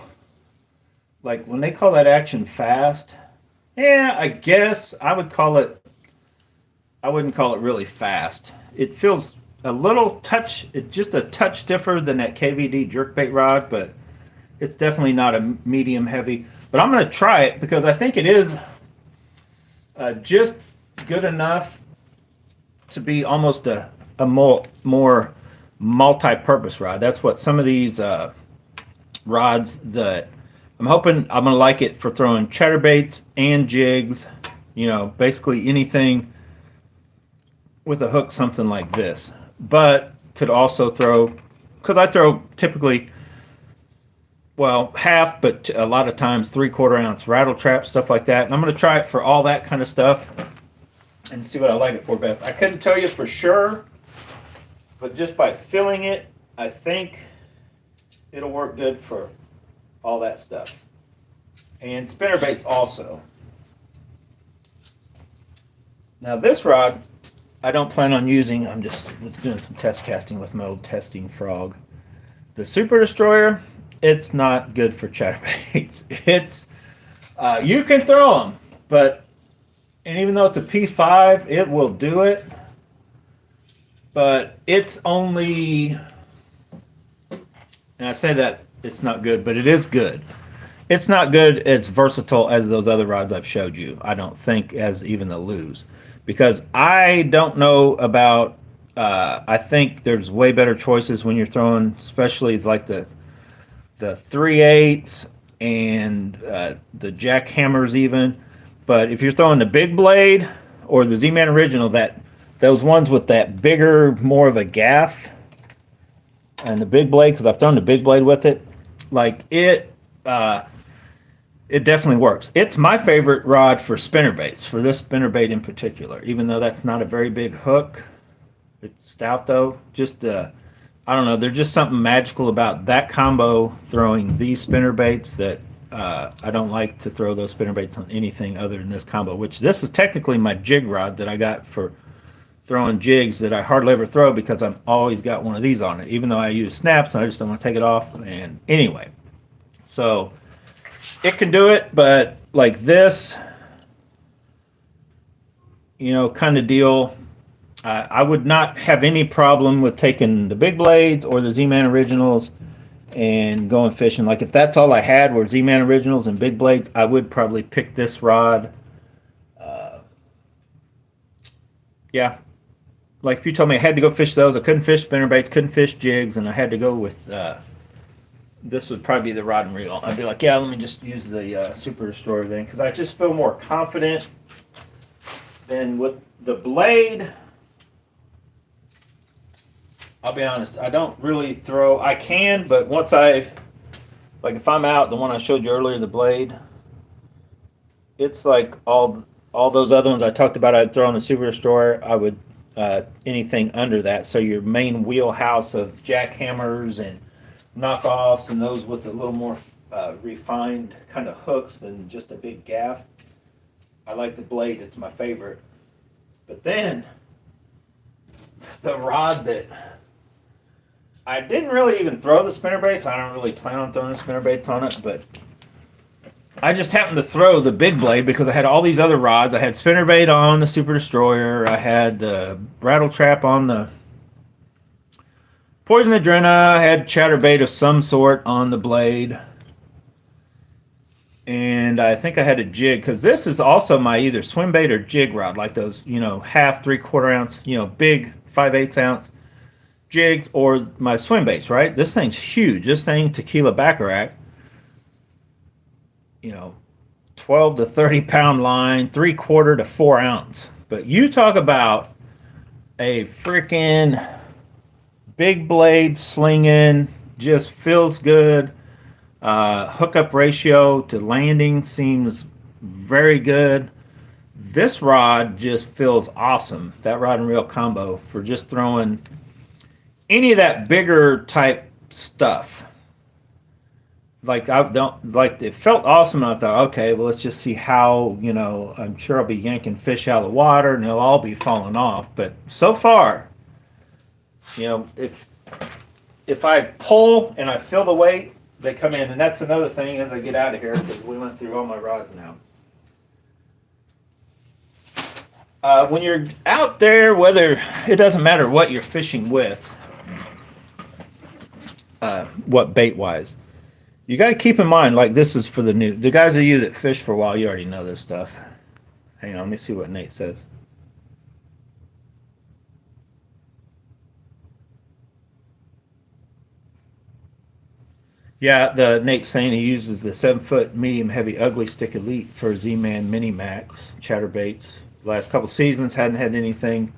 like when they call that action fast, yeah, I guess I would call it, I wouldn't call it really fast. It feels a little touch, it's just a touch stiffer than that KVD jerkbait rod, but it's definitely not a medium heavy. But I'm going to try it because I think it is just good enough to be almost a more multi-purpose rod. That's what some of these rods that I'm hoping I'm going to like it for throwing chatterbaits and jigs, basically anything with a hook, something like this. But could also throw, because I throw typically, well, half, but a lot of times 3/4 ounce rattle trap, stuff like that. And I'm going to try it for all that kind of stuff and see what I like it for best. I couldn't tell you for sure, but just by filling it, I think it'll work good for all that stuff. And spinnerbaits also. Now this rod, I don't plan on using. I'm just doing some test casting with my old testing frog. The Super Destroyer, it's not good for chatterbaits. It's you can throw them, and even though it's a P5, it will do it. But it's only, and I say that it's not good, but it is good. It's not good as versatile as those other rods I've showed you. I don't think as even the Lews. Because I don't know about, I think there's way better choices when you're throwing, especially like the 3/8 and the jackhammers even. But if you're throwing the big blade or the Z-Man Original, those ones with that bigger, more of a gaff, and the big blade, because I've thrown the big blade with it, like it definitely works. It's my favorite rod for spinnerbaits, for this spinnerbait in particular, even though that's not a very big hook. It's stout though. Just I don't know. There's just something magical about that combo throwing these spinnerbaits that I don't like to throw those spinnerbaits on anything other than this combo, which this is technically my jig rod that I got for throwing jigs that I hardly ever throw because I've always got one of these on it, even though I use snaps and I just don't want to take it off. And anyway, so it can do it, but like this, kind of deal, I would not have any problem with taking the big blades or the Z-Man Originals and going fishing. Like if that's all I had were Z-Man Originals and big blades, I would probably pick this rod. Yeah. Like if you told me I had to go fish those, I couldn't fish spinnerbaits, couldn't fish jigs, and I had to go with this would probably be the rod and reel. I'd be like, yeah, let me just use the Super Destroyer then, because I just feel more confident than with the blade. I'll be honest, I don't really throw. I can, but once like if I'm out, the one I showed you earlier, the blade, it's like all those other ones I talked about, I'd throw on the Super Destroyer. I would anything under that. So your main wheelhouse of jackhammers and knockoffs and those with a little more refined kind of hooks than just a big gaff. I like the blade, it's my favorite. But then the rod that I didn't really even throw the spinnerbaits. I don't really plan on throwing the spinnerbaits on it, but I just happened to throw the big blade because I had all these other rods. I had spinnerbait on the Super Destroyer. I had the rattle trap on the Poison Adrena. I had chatterbait of some sort on the blade. And I think I had a jig, because this is also my either swim bait or jig rod, like those, half, 3/4 ounce, big 5/8 ounce jigs, or my swim baits, right? This thing's huge. This thing, Tequila Baccarat, 12 to 30 pound line, 3/4 to 4 ounce. But you talk about a freaking big blade slinging, just feels good. Hookup ratio to landing seems very good. This rod just feels awesome. That rod and reel combo for just throwing any of that bigger type stuff. Like it felt awesome, and I thought, okay, well, let's just see how, I'm sure I'll be yanking fish out of the water and they'll all be falling off. But so far, if I pull and I feel the weight, they come in. And that's another thing as I get out of here, because we went through all my rods now. When you're out there, whether it doesn't matter what you're fishing with, what bait wise, you got to keep in mind, like this is for the guys of you that fish for a while, you already know this stuff. Hang on, let me see what Nate says. Yeah, Nate's saying he uses the 7-foot medium heavy ugly stick elite for Z-Man Mini Max chatterbaits. Last couple seasons hadn't had anything.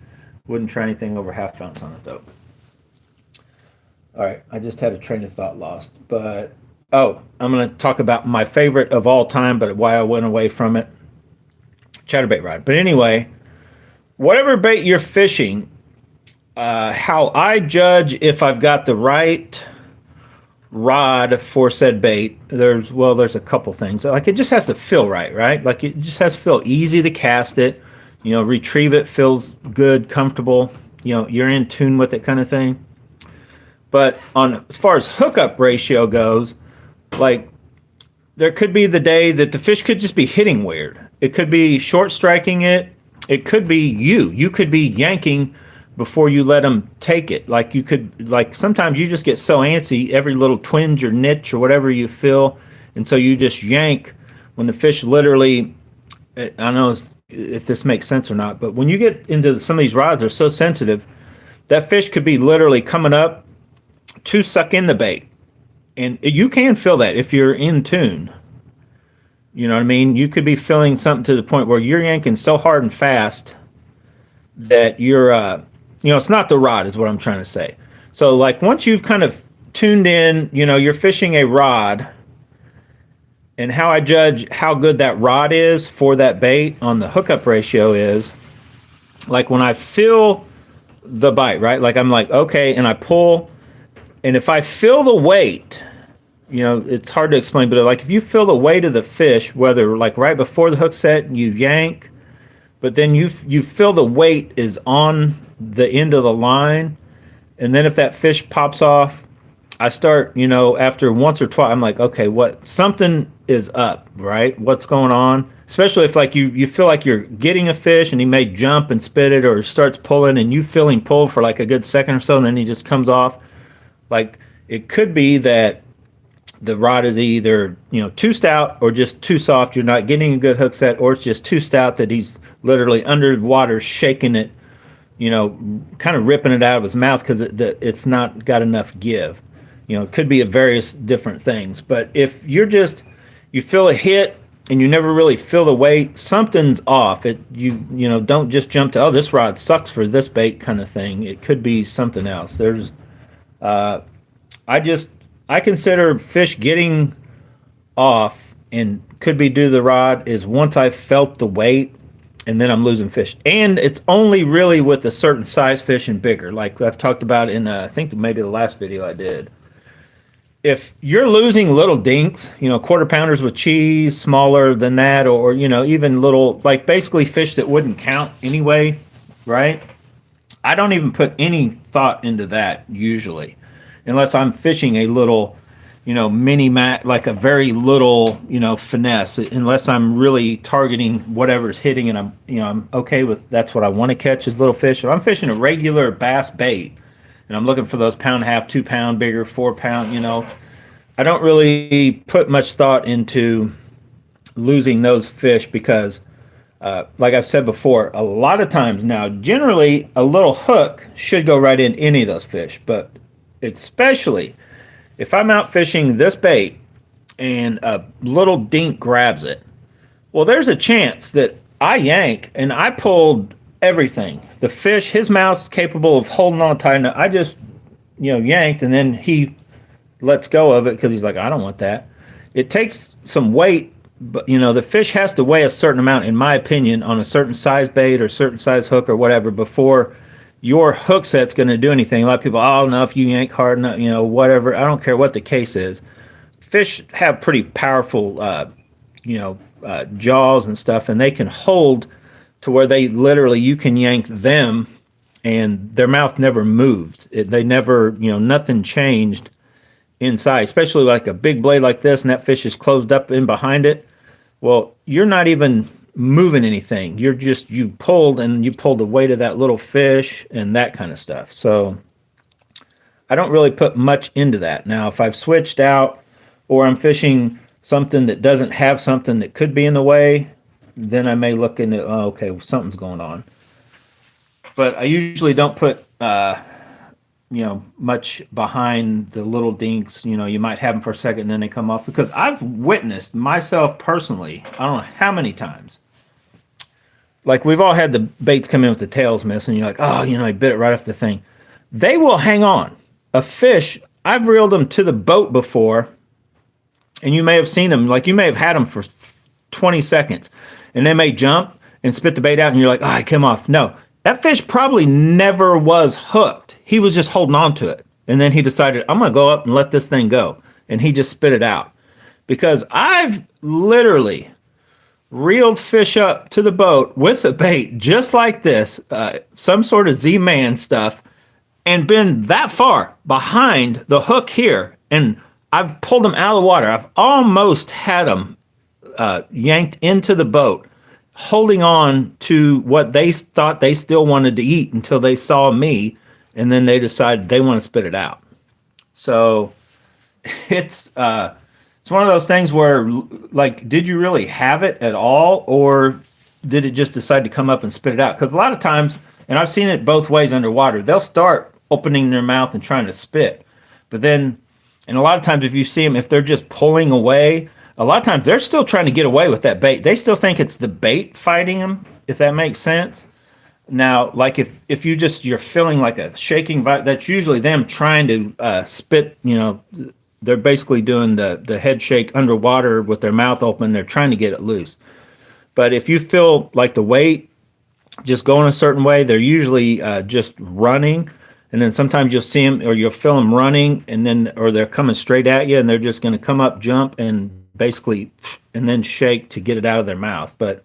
Wouldn't try anything over half ounce on it though. All right, I just had a train of thought lost, but I'm going to talk about my favorite of all time, but why I went away from it. Chatterbait rod. But anyway, whatever bait you're fishing, how I judge if I've got the right rod for said bait, there's a couple things. Like it just has to feel right? Like it just has to feel easy to cast it, retrieve it feels good, comfortable, you're in tune with it kind of thing. But as far as hookup ratio goes, like there could be the day that the fish could just be hitting weird. It could be short striking it. It could be you could be yanking before you let them take it. Like sometimes you just get so antsy, every little twinge or niche or whatever you feel, and so you just yank when the fish literally, I don't know if this makes sense or not, but when you get into some of these rods, are so sensitive, that fish could be literally coming up to suck in the bait. And you can feel that if you're in tune. You know what I mean? You could be feeling something to the point where you're yanking so hard and fast that you're, it's not the rod, is what I'm trying to say. So, like, once you've kind of tuned in, you're fishing a rod, and how I judge how good that rod is for that bait on the hookup ratio is, like, when I feel the bite, right? Like, I'm like, okay, and I pull, and if I feel the weight, it's hard to explain, but like if you feel the weight of the fish, whether like right before the hook set, you yank, but then you feel the weight is on the end of the line, and then if that fish pops off, I start, after once or twice, I'm like, okay, something is up, right? What's going on? Especially if like you feel like you're getting a fish and he may jump and spit it or starts pulling and you feel him pull for like a good second or so and then he just comes off. Like it could be that the rod is either, too stout or just too soft. You're not getting a good hook set, or it's just too stout that he's literally under water shaking it, kind of ripping it out of his mouth because it's not got enough give. It could be various different things. But if you feel a hit and you never really feel the weight, something's off. Don't just jump to, oh, this rod sucks for this bait kind of thing. It could be something else. I consider fish getting off and could be due to the rod is once I felt the weight and then I'm losing fish. And it's only really with a certain size fish and bigger, like I've talked about in, I think maybe the last video I did. If you're losing little dinks, quarter pounders with cheese, smaller than that, or, even little, like basically fish that wouldn't count anyway, right? I don't even put any thought into that usually, unless I'm fishing a little, mini mat, like a very little, finesse, unless I'm really targeting whatever's hitting and I'm okay with, that's what I want to catch is little fish. If I'm fishing a regular bass bait and I'm looking for those 1.5 pound, 2 pound, bigger, 4 pound, I don't really put much thought into losing those fish because, like I've said before, a lot of times now, generally a little hook should go right in any of those fish, but especially if I'm out fishing this bait and a little dink grabs it, well, there's a chance that I yank and I pulled everything. The fish, his mouth's capable of holding on tight enough. I just, yanked and then he lets go of it because he's like, I don't want that. It takes some weight, but, the fish has to weigh a certain amount, in my opinion, on a certain size bait or certain size hook or whatever before your hook set's going to do anything. A lot of people, oh, no, if you yank hard enough, whatever. I don't care what the case is. Fish have pretty powerful, jaws and stuff, and they can hold to where they literally, you can yank them and their mouth never moved. They never, nothing changed inside, especially like a big blade like this and that fish is closed up in behind it. Well, you're not even moving anything. You pulled the weight of that little fish and that kind of stuff. So I don't really put much into that. Now, if I've switched out or I'm fishing something that doesn't have something that could be in the way, then I may look into, oh, okay, something's going on. But I usually don't put, much behind the little dinks. You might have them for a second and then they come off, because I've witnessed myself personally, I don't know how many times, like we've all had the baits come in with the tails missing. You're like, oh, I bit it right off the thing. They will hang on. A fish, I've reeled them to the boat before, and you may have seen them, like you may have had them for 20 seconds, and they may jump and spit the bait out, and you're like, oh, I came off. No, that fish probably never was hooked. He was just holding on to it. And then he decided, I'm going to go up and let this thing go. And he just spit it out. Because I've literally reeled fish up to the boat with a bait just like this, some sort of Z-Man stuff, and been that far behind the hook here. And I've pulled them out of the water. I've almost had them yanked into the boat, holding on to what they thought they still wanted to eat until they saw me, and then they decided they want to spit it out. So it's one of those things where, like, did you really have it at all, or did it just decide to come up and spit it out? Because a lot of times, and I've seen it both ways underwater, they'll start opening their mouth and trying to spit, but then And a lot of times, if you see them, if they're just pulling away, a lot of times they're still trying to get away with that bait. They still think it's the bait fighting them, if that makes sense. Now, like if you're feeling like a shaking vibe, that's usually them trying to spit. They're basically doing the head shake underwater with their mouth open. They're trying to get it loose. But if you feel like the weight just going a certain way, they're usually just running. And then sometimes you'll see them or you'll feel them running or they're coming straight at you and they're just going to come up, jump, and basically, and then shake to get it out of their mouth. But,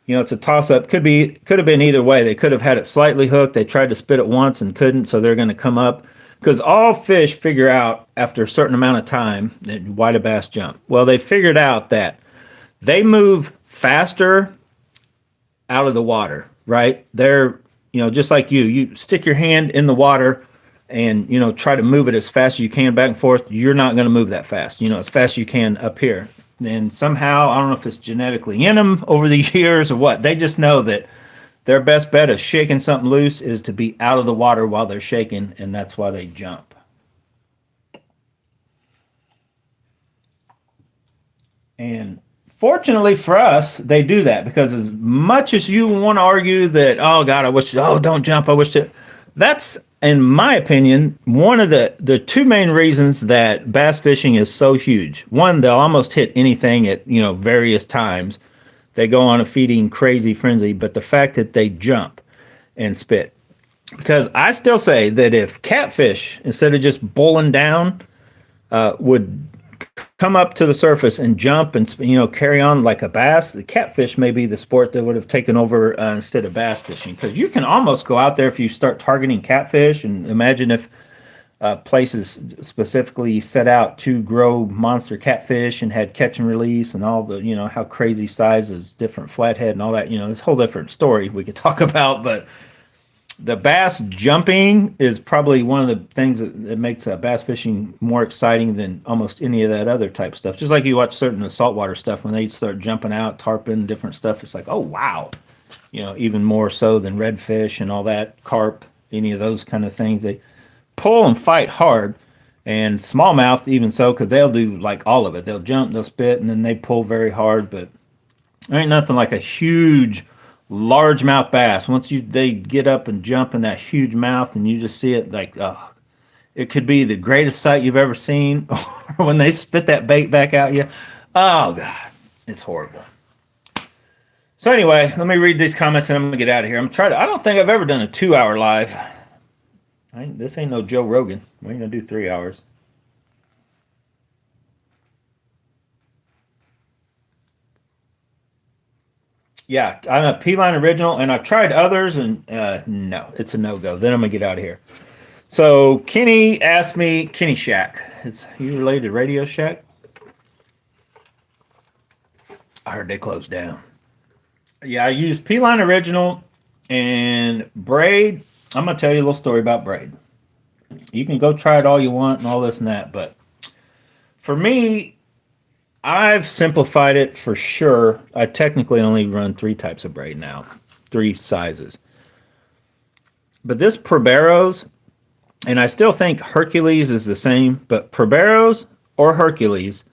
it's a toss up. Could have been either way. They could have had it slightly hooked. They tried to spit it once and couldn't. So they're going to come up because all fish figure out after a certain amount of time why do bass jump. Well, they figured out that they move faster out of the water, right? They're, just like you stick your hand in the water and, try to move it as fast as you can back and forth. You're not going to move that fast, as fast as you can up here. And somehow, I don't know if it's genetically in them over the years or what, they just know that their best bet of shaking something loose is to be out of the water while they're shaking, and that's why they jump. And fortunately for us, they do that because as much as you want to argue that, oh God, don't jump, I wish that, that's, in my opinion, one of the two main reasons that bass fishing is so huge. One, they'll almost hit anything at, various times. They go on a feeding crazy frenzy, but the fact that they jump and spit. Because I still say that if catfish, instead of just bowling down, would come up to the surface and jump and carry on like a bass, the catfish may be the sport that would have taken over instead of bass fishing, because you can almost go out there if you start targeting catfish. And imagine if places specifically set out to grow monster catfish and had catch and release and all the how crazy sizes, different flathead and all that. It's a whole different story we could talk about. But the bass jumping is probably one of the things that makes bass fishing more exciting than almost any of that other type of stuff. Just like you watch certain saltwater stuff, when they start jumping out, tarpon, different stuff, it's like, oh, wow. Even more so than redfish and all that, carp, any of those kind of things. They pull and fight hard, and smallmouth even so, because they'll do like all of it. They'll jump, they'll spit, and then they pull very hard, but there ain't nothing like a huge largemouth bass. Once they get up and jump in that huge mouth and you just see it, like, oh, it could be the greatest sight you've ever seen. Or when they spit that bait back out you, oh God, it's horrible. So anyway, let me read these comments and I'm gonna get out of here. I don't think I've ever done a 2-hour live. This ain't no Joe Rogan. We ain't gonna do 3 hours. Yeah, I'm a P-Line original, and I've tried others, and no, it's a no-go. Then I'm going to get out of here. So Kenny asked me, Kenny Shack. Is he related to Radio Shack? I heard they closed down. Yeah, I used P-Line original and braid. I'm going to tell you a little story about braid. You can go try it all you want and all this and that, but for me, I've simplified it for sure. I technically only run 3 types of braid now, 3 sizes. But this Proberos, and I still think Hercules is the same, but Proberos or Hercules,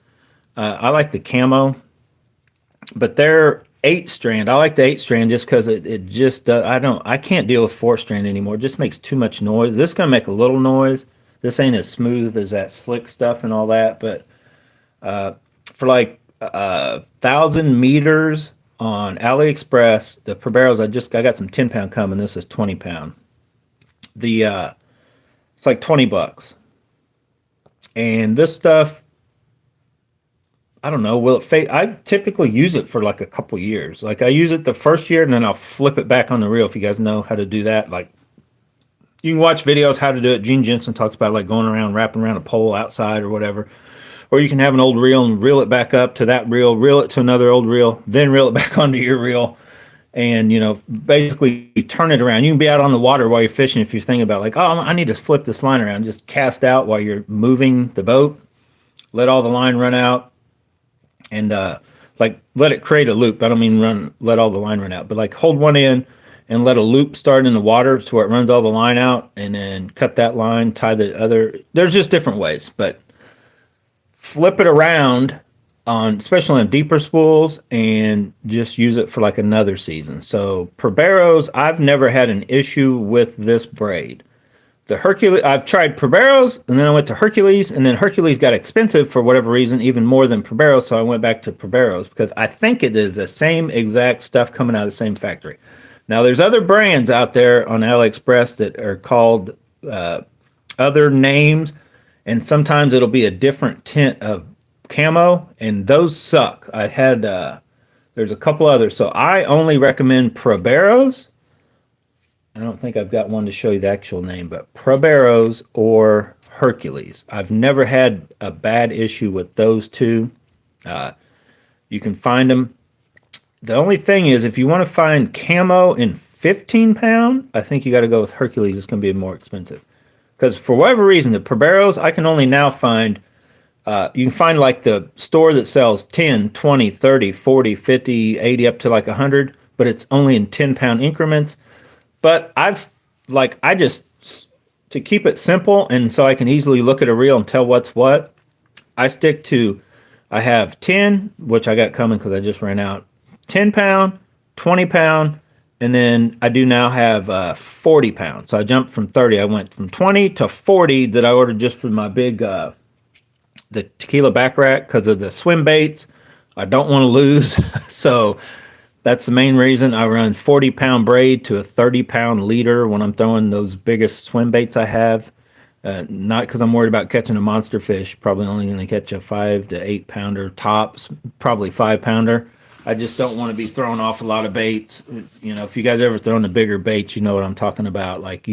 I like the camo, but they're 8-strand. I like the 8-strand just because it just I can't deal with 4-strand anymore. It just makes too much noise. This is gonna make a little noise. This ain't as smooth as that slick stuff and all that, but for like 1,000 meters on AliExpress, the Proberos, I got some 10-pound coming. This is 20-pound. It's like $20, and this stuff, I don't know, will it fade? I typically use it for like a couple years. Like I use it the first year and then I'll flip it back on the reel. If you guys know how to do that, like you can watch videos how to do it. Gene Jensen talks about like going around, wrapping around a pole outside or whatever. Or you can have an old reel and reel it back up to that reel, reel it to another old reel, then reel it back onto your reel, and basically turn it around. You can be out on the water while you're fishing if you're thinking about like, oh, I need to flip this line around. Just cast out while you're moving the boat, let all the line run out, and like let it create a loop. I don't mean let all the line run out, but like hold one in and let a loop start in the water to where it runs all the line out, and then cut that line, tie the other. There's just different ways, but flip it around on, especially on deeper spools, and just use it for like another season. So Proberos, I've never had an issue with this braid. The Hercules, I've tried Proberos, and then I went to Hercules, and then Hercules got expensive for whatever reason, even more than Proberos, so I went back to Proberos because I think it is the same exact stuff coming out of the same factory. Now, there's other brands out there on AliExpress that are called other names, and sometimes it'll be a different tint of camo, and those suck. I had there's a couple others, so I only recommend Proberos. I don't think I've got one to show you the actual name, but Proberos or Hercules. I've never had a bad issue with those two. You can find them. The only thing is, if you want to find camo in 15 pound, I think you got to go with Hercules. It's going to be more expensive. Because for whatever reason, the Proberos, I can only now find, you can find like the store that sells 10, 20, 30, 40, 50, 80, up to like 100, but it's only in 10 pound increments. But I just, to keep it simple and so I can easily look at a reel and tell what's what, I have 10, which I got coming because I just ran out, 10 pound, 20 pound, and then I do now have 40 pounds. So I jumped from 30. I went from 20 to 40 that I ordered just for my big, the tequila back rack because of the swim baits. I don't want to lose. So that's the main reason I run 40-pound braid to a 30-pound leader when I'm throwing those biggest swim baits I have. Not because I'm worried about catching a monster fish. Probably only going to catch a 5 to 8 pounder tops, probably 5-pounder. I just don't want to be throwing off a lot of baits. You know, if you guys ever thrown the bigger baits, you know what I'm talking about. Like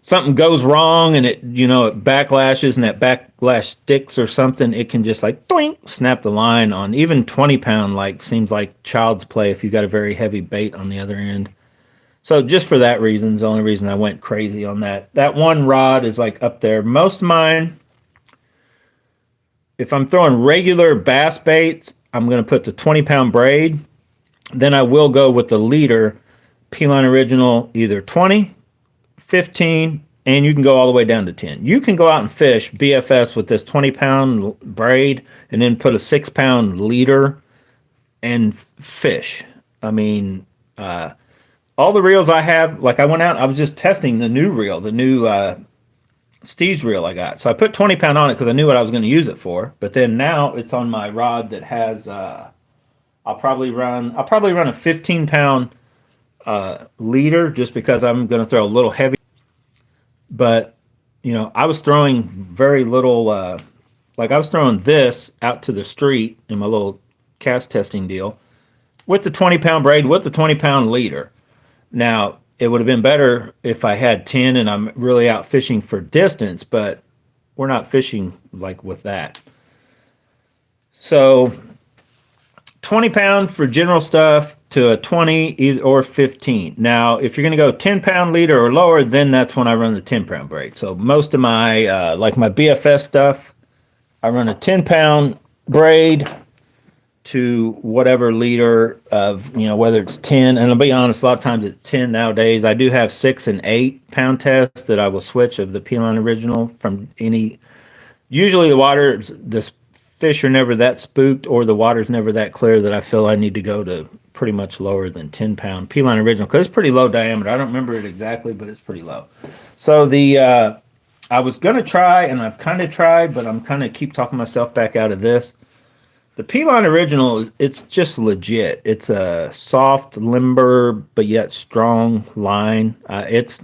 something goes wrong and it backlashes and that backlash sticks or something. It can just like doink, snap the line on even 20-pound. Like seems like child's play if you got a very heavy bait on the other end. So just for that reason is the only reason I went crazy on that. That one rod is like up there. Most of mine, if I'm throwing regular bass baits, I'm going to put the 20-pound braid. Then I will go with the leader, P-Line Original, either 20, 15, and you can go all the way down to 10. You can go out and fish BFS with this 20-pound braid and then put a 6-pound leader and fish. I mean, all the reels I have, like I went out, I was just testing the new reel, the new STEEZ reel I got. So I put 20 pound on it because I knew what I was going to use it for. But then now it's on my rod that has, I'll probably run a 15-pound leader just because I'm going to throw a little heavy. But, I was throwing very little, like I was throwing this out to the street in my little cast testing deal with the 20-pound braid, with the 20-pound leader. Now, it would have been better if I had 10 and I'm really out fishing for distance, but we're not fishing like with that. So 20 pound for general stuff to a 20 or 15. Now, if you're going to go 10 pound leader or lower, then that's when I run the 10 pound braid. So most of my, like my BFS stuff, I run a 10 pound braid to whatever leader of, whether it's 10, and I'll be honest, a lot of times it's 10 nowadays. I do have 6 and 8 pound tests that I will switch of the P-Line Original from any, usually the fish are never that spooked or the water's never that clear that I feel I need to go to pretty much lower than 10 pound P-Line Original because it's pretty low diameter. I don't remember it exactly, but it's pretty low. So I was going to try, and I've kind of tried, but I'm kind of keep talking myself back out of this. The P-Line Original, it's just legit. It's a soft, limber, but yet strong line. It's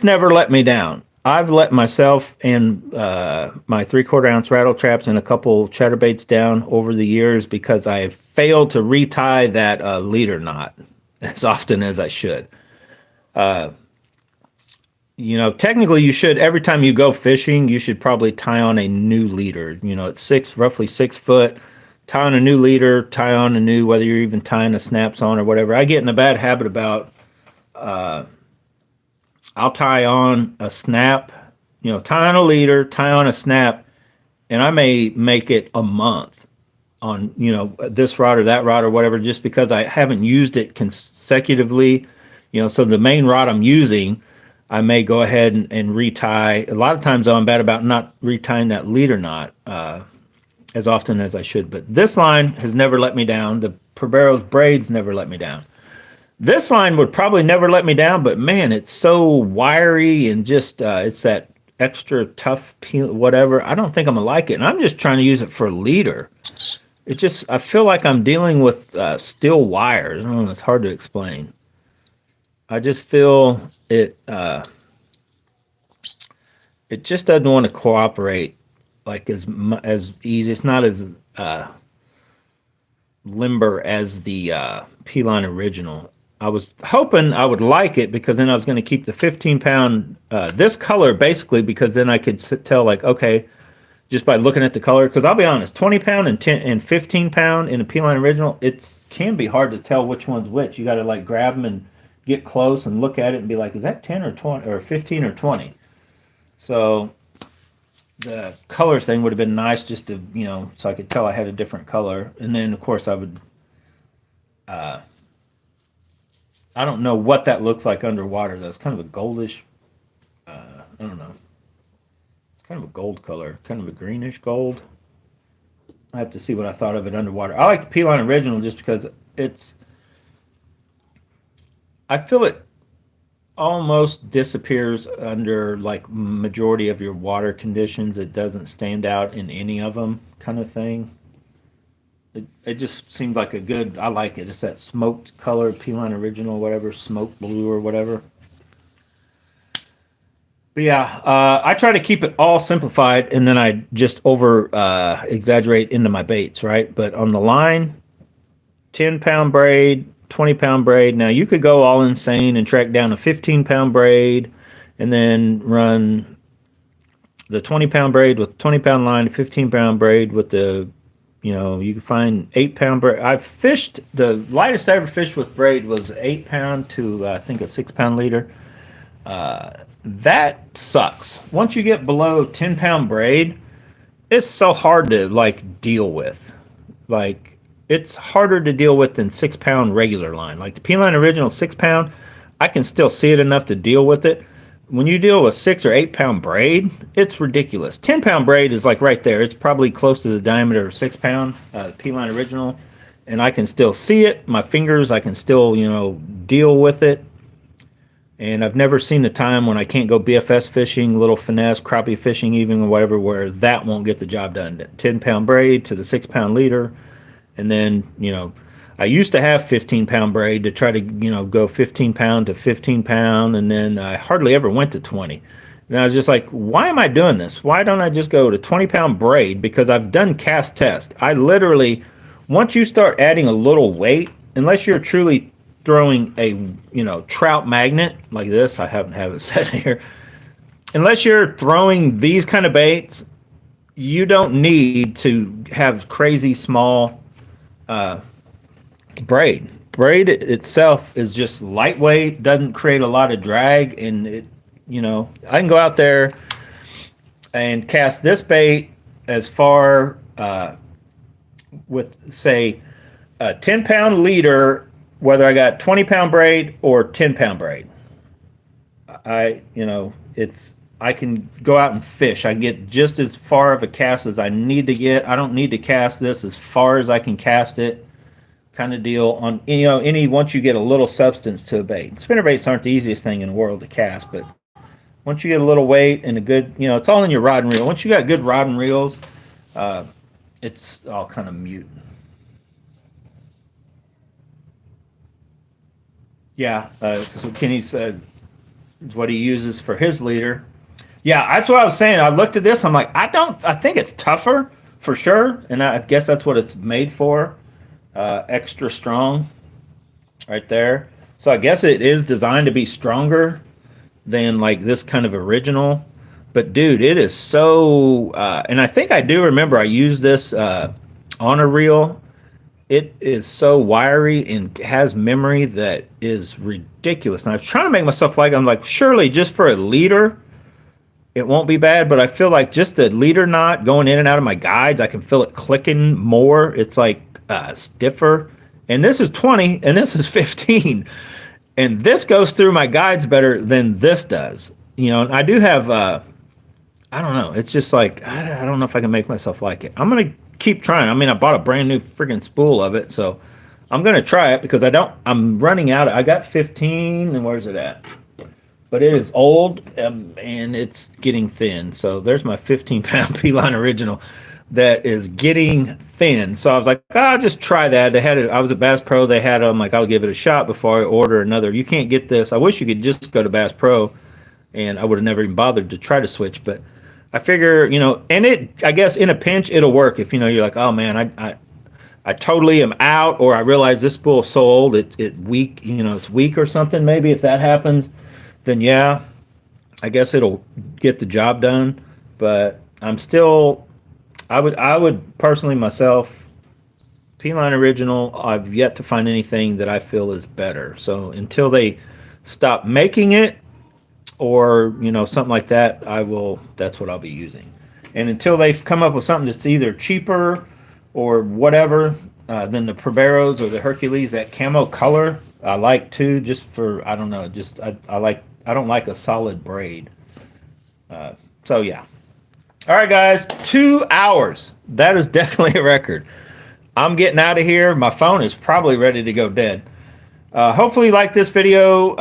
never let me down. I've let myself and my 3/4 ounce rattle traps and a couple chatterbaits down over the years because I have failed to retie that leader knot as often as I should. Technically you should, every time you go fishing, you should probably tie on a new leader. It's roughly 6 foot, tie on a new leader, tie on a new, whether you're even tying a snaps on or whatever. I get in a bad habit about, I'll tie on a snap, tie on a leader, tie on a snap, and I may make it a month on, this rod or that rod or whatever, just because I haven't used it consecutively. So the main rod I'm using, I may go ahead and retie. A lot of times, though, I'm bad about not retying that leader knot as often as I should. But this line has never let me down. The Perbero's braids never let me down. This line would probably never let me down, but man, it's so wiry and just it's that extra tough peel, whatever. I don't think I'm gonna like it, and I'm just trying to use it for a leader. It just, I feel like I'm dealing with steel wires. I don't know, it's hard to explain. I just feel it. It just doesn't want to cooperate like as easy. It's not as limber as the P-Line original. I was hoping I would like it because then I was going to keep the 15-pound this color basically because then I could tell like, okay, just by looking at the color. Because I'll be honest, 20-pound and 10 and 15-pound in a P-Line original, it can be hard to tell which one's which. You got to like grab them and get close and look at it and be like, is that 10 or 20 or 15 or 20? So the color thing would have been nice just to, you know, so I could tell I had a different color. And then of course I would, I don't know what that looks like underwater though. It's kind of a goldish, I don't know. It's kind of a gold color, kind of a greenish gold. I have to see what I thought of it underwater. I like the P-Line original just because it's, I feel it almost disappears under like majority of your water conditions. It doesn't stand out in any of them, kind of thing. It just seemed like a good. I like it. It's that smoked color, P-Line original, whatever, smoke blue or whatever. But yeah, I try to keep it all simplified, and then I just over exaggerate into my baits, right? But on the line, 10-pound braid, 20-pound braid. Now you could go all insane and track down a 15-pound braid and then run the 20-pound braid with 20-pound line, 15-pound braid with the, you know, you can find 8-pound braid. I've fished, the lightest I ever fished with braid was 8-pound to I think a 6-pound leader. That sucks. Once you get below 10-pound braid, it's so hard to like deal with. Like, it's harder to deal with than 6-pound regular line. Like the P-Line original 6-pound, I can still see it enough to deal with it. When you deal with 6 or 8-pound braid, it's ridiculous. 10-pound braid is like right there. It's probably close to the diameter of 6-pound P-Line original, and I can still see it. My fingers, I can still, you know, deal with it. And I've never seen a time when I can't go BFS fishing, little finesse, crappie fishing, even or whatever, where that won't get the job done. 10-pound braid to the 6-pound leader. And then, you know, I used to have 15-pound braid to try to, you know, go 15-pound to 15-pound, and then I hardly ever went to 20. And I was just like, why am I doing this? Why don't I just go to 20-pound braid? Because I've done cast test. I literally, once you start adding a little weight, unless you're truly throwing a, you know, trout magnet like this, I haven't have it set here. Unless you're throwing these kind of baits, you don't need to have crazy small braid. Braid itself is just lightweight, doesn't create a lot of drag, and it, you know, I can go out there and cast this bait as far with say a 10-pound leader, whether I got 20-pound braid or 10-pound braid. You know, I can go out and fish. I get just as far of a cast as I need to get. I don't need to cast this as far as I can cast it, kind of deal. On, you know, once you get a little substance to a bait. Spinnerbaits aren't the easiest thing in the world to cast, but once you get a little weight and a good, you know, it's all in your rod and reel. Once you got good rod and reels, it's all kind of mute. Yeah, so Kenny said what he uses for his leader. Yeah, that's what I was saying. I looked at this. I'm like, I think it's tougher for sure, and I guess that's what it's made for. Extra strong, right there. So I guess it is designed to be stronger than like this kind of original. But dude, it is so. And I think I do remember I used this on a reel. It is so wiry and has memory that is ridiculous. And I was trying to make myself like, I'm like, surely just for a leader, it won't be bad. But I feel like just the leader knot going in and out of my guides, I can feel it clicking more. It's like stiffer. And this is 20 and this is 15. And this goes through my guides better than this does. You know, and I do have, I don't know. It's just like, I don't know if I can make myself like it. I'm going to keep trying. I mean, I bought a brand new freaking spool of it, so I'm going to try it because I'm running out. I got 15, and where's it at? But it is old, and it's getting thin. So there's my 15-pound P-Line Original that is getting thin. So I was like, I'll just try that. They had it. I was at Bass Pro. They had it. I'm like, I'll give it a shot before I order another. You can't get this. I wish you could just go to Bass Pro, and I would have never even bothered to try to switch. But I figure, you know, and I guess in a pinch, it'll work. If, you know, you're like, oh, man, I totally am out, or I realize this spool is so old, it weak, you know, it's weak or something. Maybe if that happens, then yeah, I guess it'll get the job done. But I'm still, I would personally myself, P-Line Original, I've yet to find anything that I feel is better. So until they stop making it, or, you know, something like that, that's what I'll be using. And until they've come up with something that's either cheaper or whatever than the Proberos or the Hercules, that camo color I like too, just for, I don't know, just I don't like a solid braid. So yeah. All right, guys, 2 hours. That is definitely a record. I'm getting out of here. My phone is probably ready to go dead. Hopefully you like this video.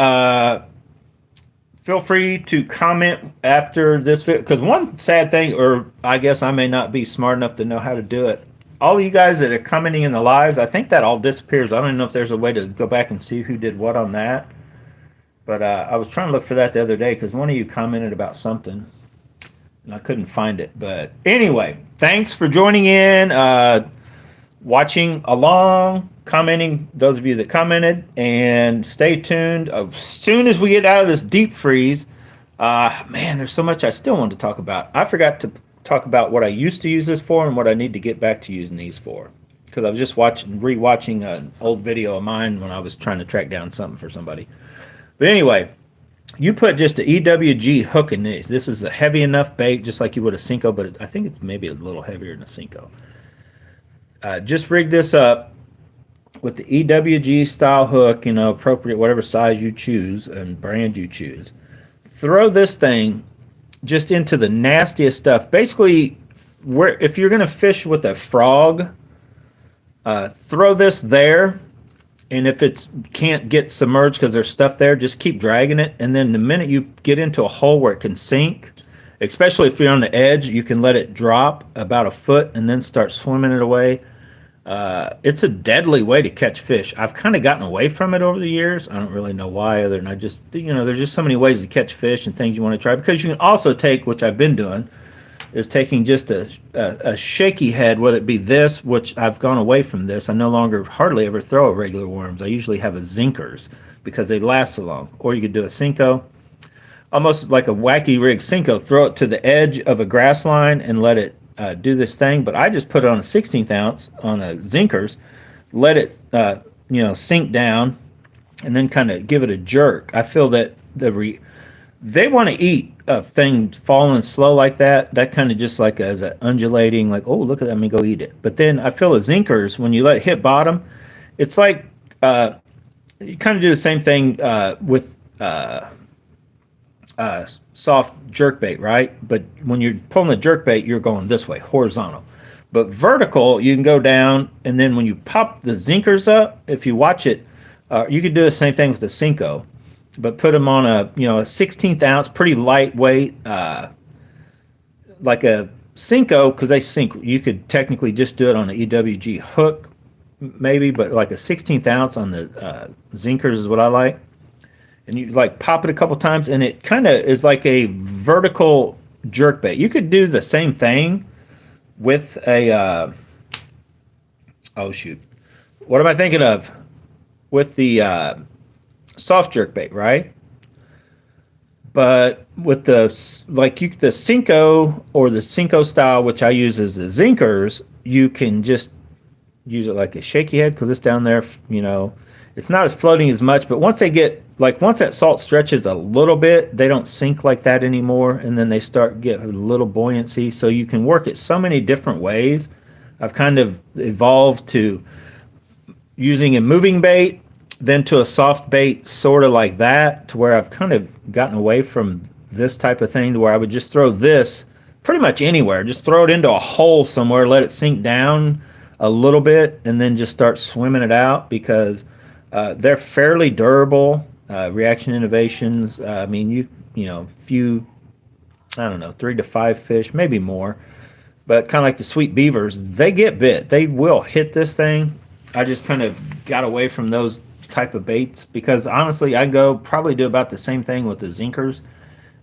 Feel free to comment after this video, because one sad thing, or I guess I may not be smart enough to know how to do it. All of you guys that are commenting in the lives, I think that all disappears. I don't even know if there's a way to go back and see who did what on that. But I was trying to look for that the other day because one of you commented about something, and I couldn't find it. But anyway, thanks for joining in, watching along, commenting, those of you that commented, and stay tuned. As soon as we get out of this deep freeze, man, there's so much I still want to talk about. I forgot to talk about what I used to use this for and what I need to get back to using these for, because I was just rewatching an old video of mine when I was trying to track down something for somebody. But anyway, you put just an EWG hook in these. This is a heavy enough bait, just like you would a Cinco, but I think it's maybe a little heavier than a Cinco. Just rig this up with the EWG style hook, you know, appropriate, whatever size you choose and brand you choose. Throw this thing just into the nastiest stuff. Basically, if you're going to fish with a frog, throw this there. And if it can't get submerged because there's stuff there, just keep dragging it. And then the minute you get into a hole where it can sink, especially if you're on the edge, you can let it drop about a foot and then start swimming it away. It's a deadly way to catch fish. I've kind of gotten away from it over the years. I don't really know why, other than I just, you know, there's just so many ways to catch fish and things you want to try. Because you can also take, which I've been doing, is taking just a shaky head, whether it be this, which I've gone away from this. I no longer hardly ever throw a regular worms. I usually have a Zinkers because they last so long. Or you could do a Cinco, almost like a wacky rig Cinco. Throw it to the edge of a grass line and let it do this thing. But I just put it on a 16th ounce on a Zinkers, let it you know, sink down, and then kind of give it a jerk. I feel that they want to eat a thing falling slow like that. That kind of just like as an undulating, like, oh, look at that, let me go eat it. But then I feel a Zinkers, when you let it hit bottom, it's like you kind of do the same thing with soft jerkbait, right? But when you're pulling the jerkbait, you're going this way, horizontal. But vertical, you can go down, and then when you pop the Zinkers up, if you watch it, you could do the same thing with the Cinco. But put them on a, you know, a 16th ounce, pretty lightweight, like a Cinco, because they sink. You could technically just do it on an EWG hook, maybe, but like a 16th ounce on the Zinkers is what I like. And you like pop it a couple times, and it kind of is like a vertical jerkbait. You could do the same thing with a, oh shoot, what am I thinking of? With the soft jerkbait, right? But with the the Cinco or the Cinco style, which I use as the Zinkers, you can just use it like a shaky head because it's down there, you know, it's not as floating as much. But once they get, like, once that salt stretches a little bit, they don't sink like that anymore, and then they start getting a little buoyancy. So you can work it so many different ways. I've kind of evolved to using a moving bait, then to a soft bait sort of like that, to where I've kind of gotten away from this type of thing, to where I would just throw this pretty much anywhere. Just throw it into a hole somewhere, let it sink down a little bit, and then just start swimming it out, because they're fairly durable. Reaction Innovations, I mean, you know, few, I don't know, 3 to 5 fish, maybe more. But kind of like the sweet beavers, they get bit. They will hit this thing. I just kind of got away from those type of baits, because honestly, I go probably do about the same thing with the zinkers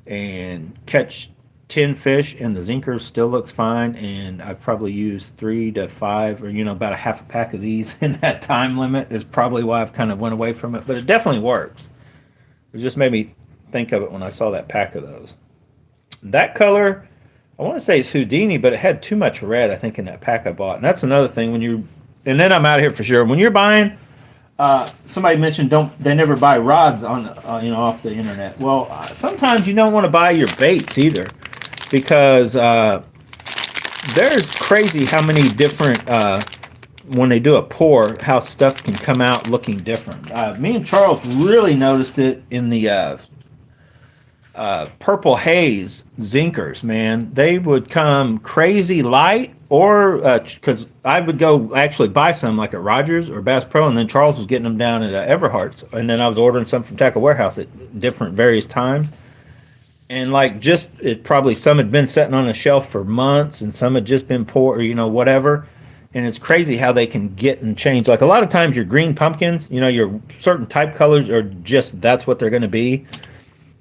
and catch 10 fish, and the zinkers still looks fine. And I've probably used 3 to 5, or you know, about a half a pack of these in that time limit, is probably why I've kind of went away from it. But it definitely works. It just made me think of it when I saw that pack of those. That color, I want to say it's Houdini, but it had too much red, I think, in that pack I bought. And that's another thing when you, and then I'm out of here for sure. When you're buying, somebody mentioned they never buy rods on you know, off the internet. Well, sometimes you don't want to buy your baits either, because there's crazy how many different when they do a pour, how stuff can come out looking different. Me and Charles really noticed it in the Purple Haze zinkers, man. They would come crazy light, or because I would go actually buy some like at Rogers or Bass Pro, and then Charles was getting them down at Everhart's, and then I was ordering some from Tackle Warehouse at different various times. And like, just it probably, some had been sitting on a shelf for months, and some had just been poured, or you know, whatever. And it's crazy how they can get and change. Like a lot of times your green pumpkins, you know, your certain type colors are just, that's what they're going to be.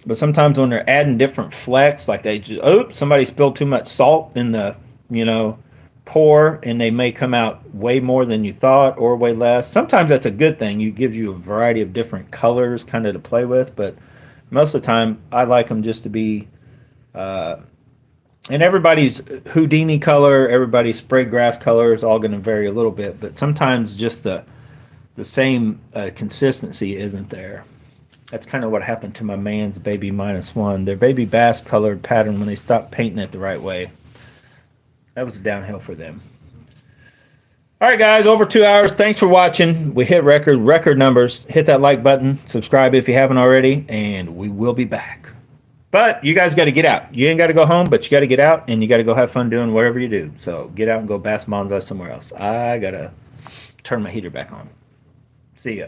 But sometimes when they're adding different flecks, like they just, oops, somebody spilled too much salt in the, you know, pour, and they may come out way more than you thought, or way less. Sometimes that's a good thing. It gives you a variety of different colors kind of to play with. But most of the time, I like them just to be, and everybody's Houdini color, everybody's spray grass color is all going to vary a little bit. But sometimes just the same consistency isn't there. That's kind of what happened to my man's baby -1. Their baby bass colored pattern, when they stopped painting it the right way, that was downhill for them. All right, guys, over 2 hours. Thanks for watching. We hit record numbers. Hit that like button. Subscribe if you haven't already, and we will be back. But you guys got to get out. You ain't got to go home, but you got to get out, and you got to go have fun doing whatever you do. So get out and go bass bonsai somewhere else. I got to turn my heater back on. See ya.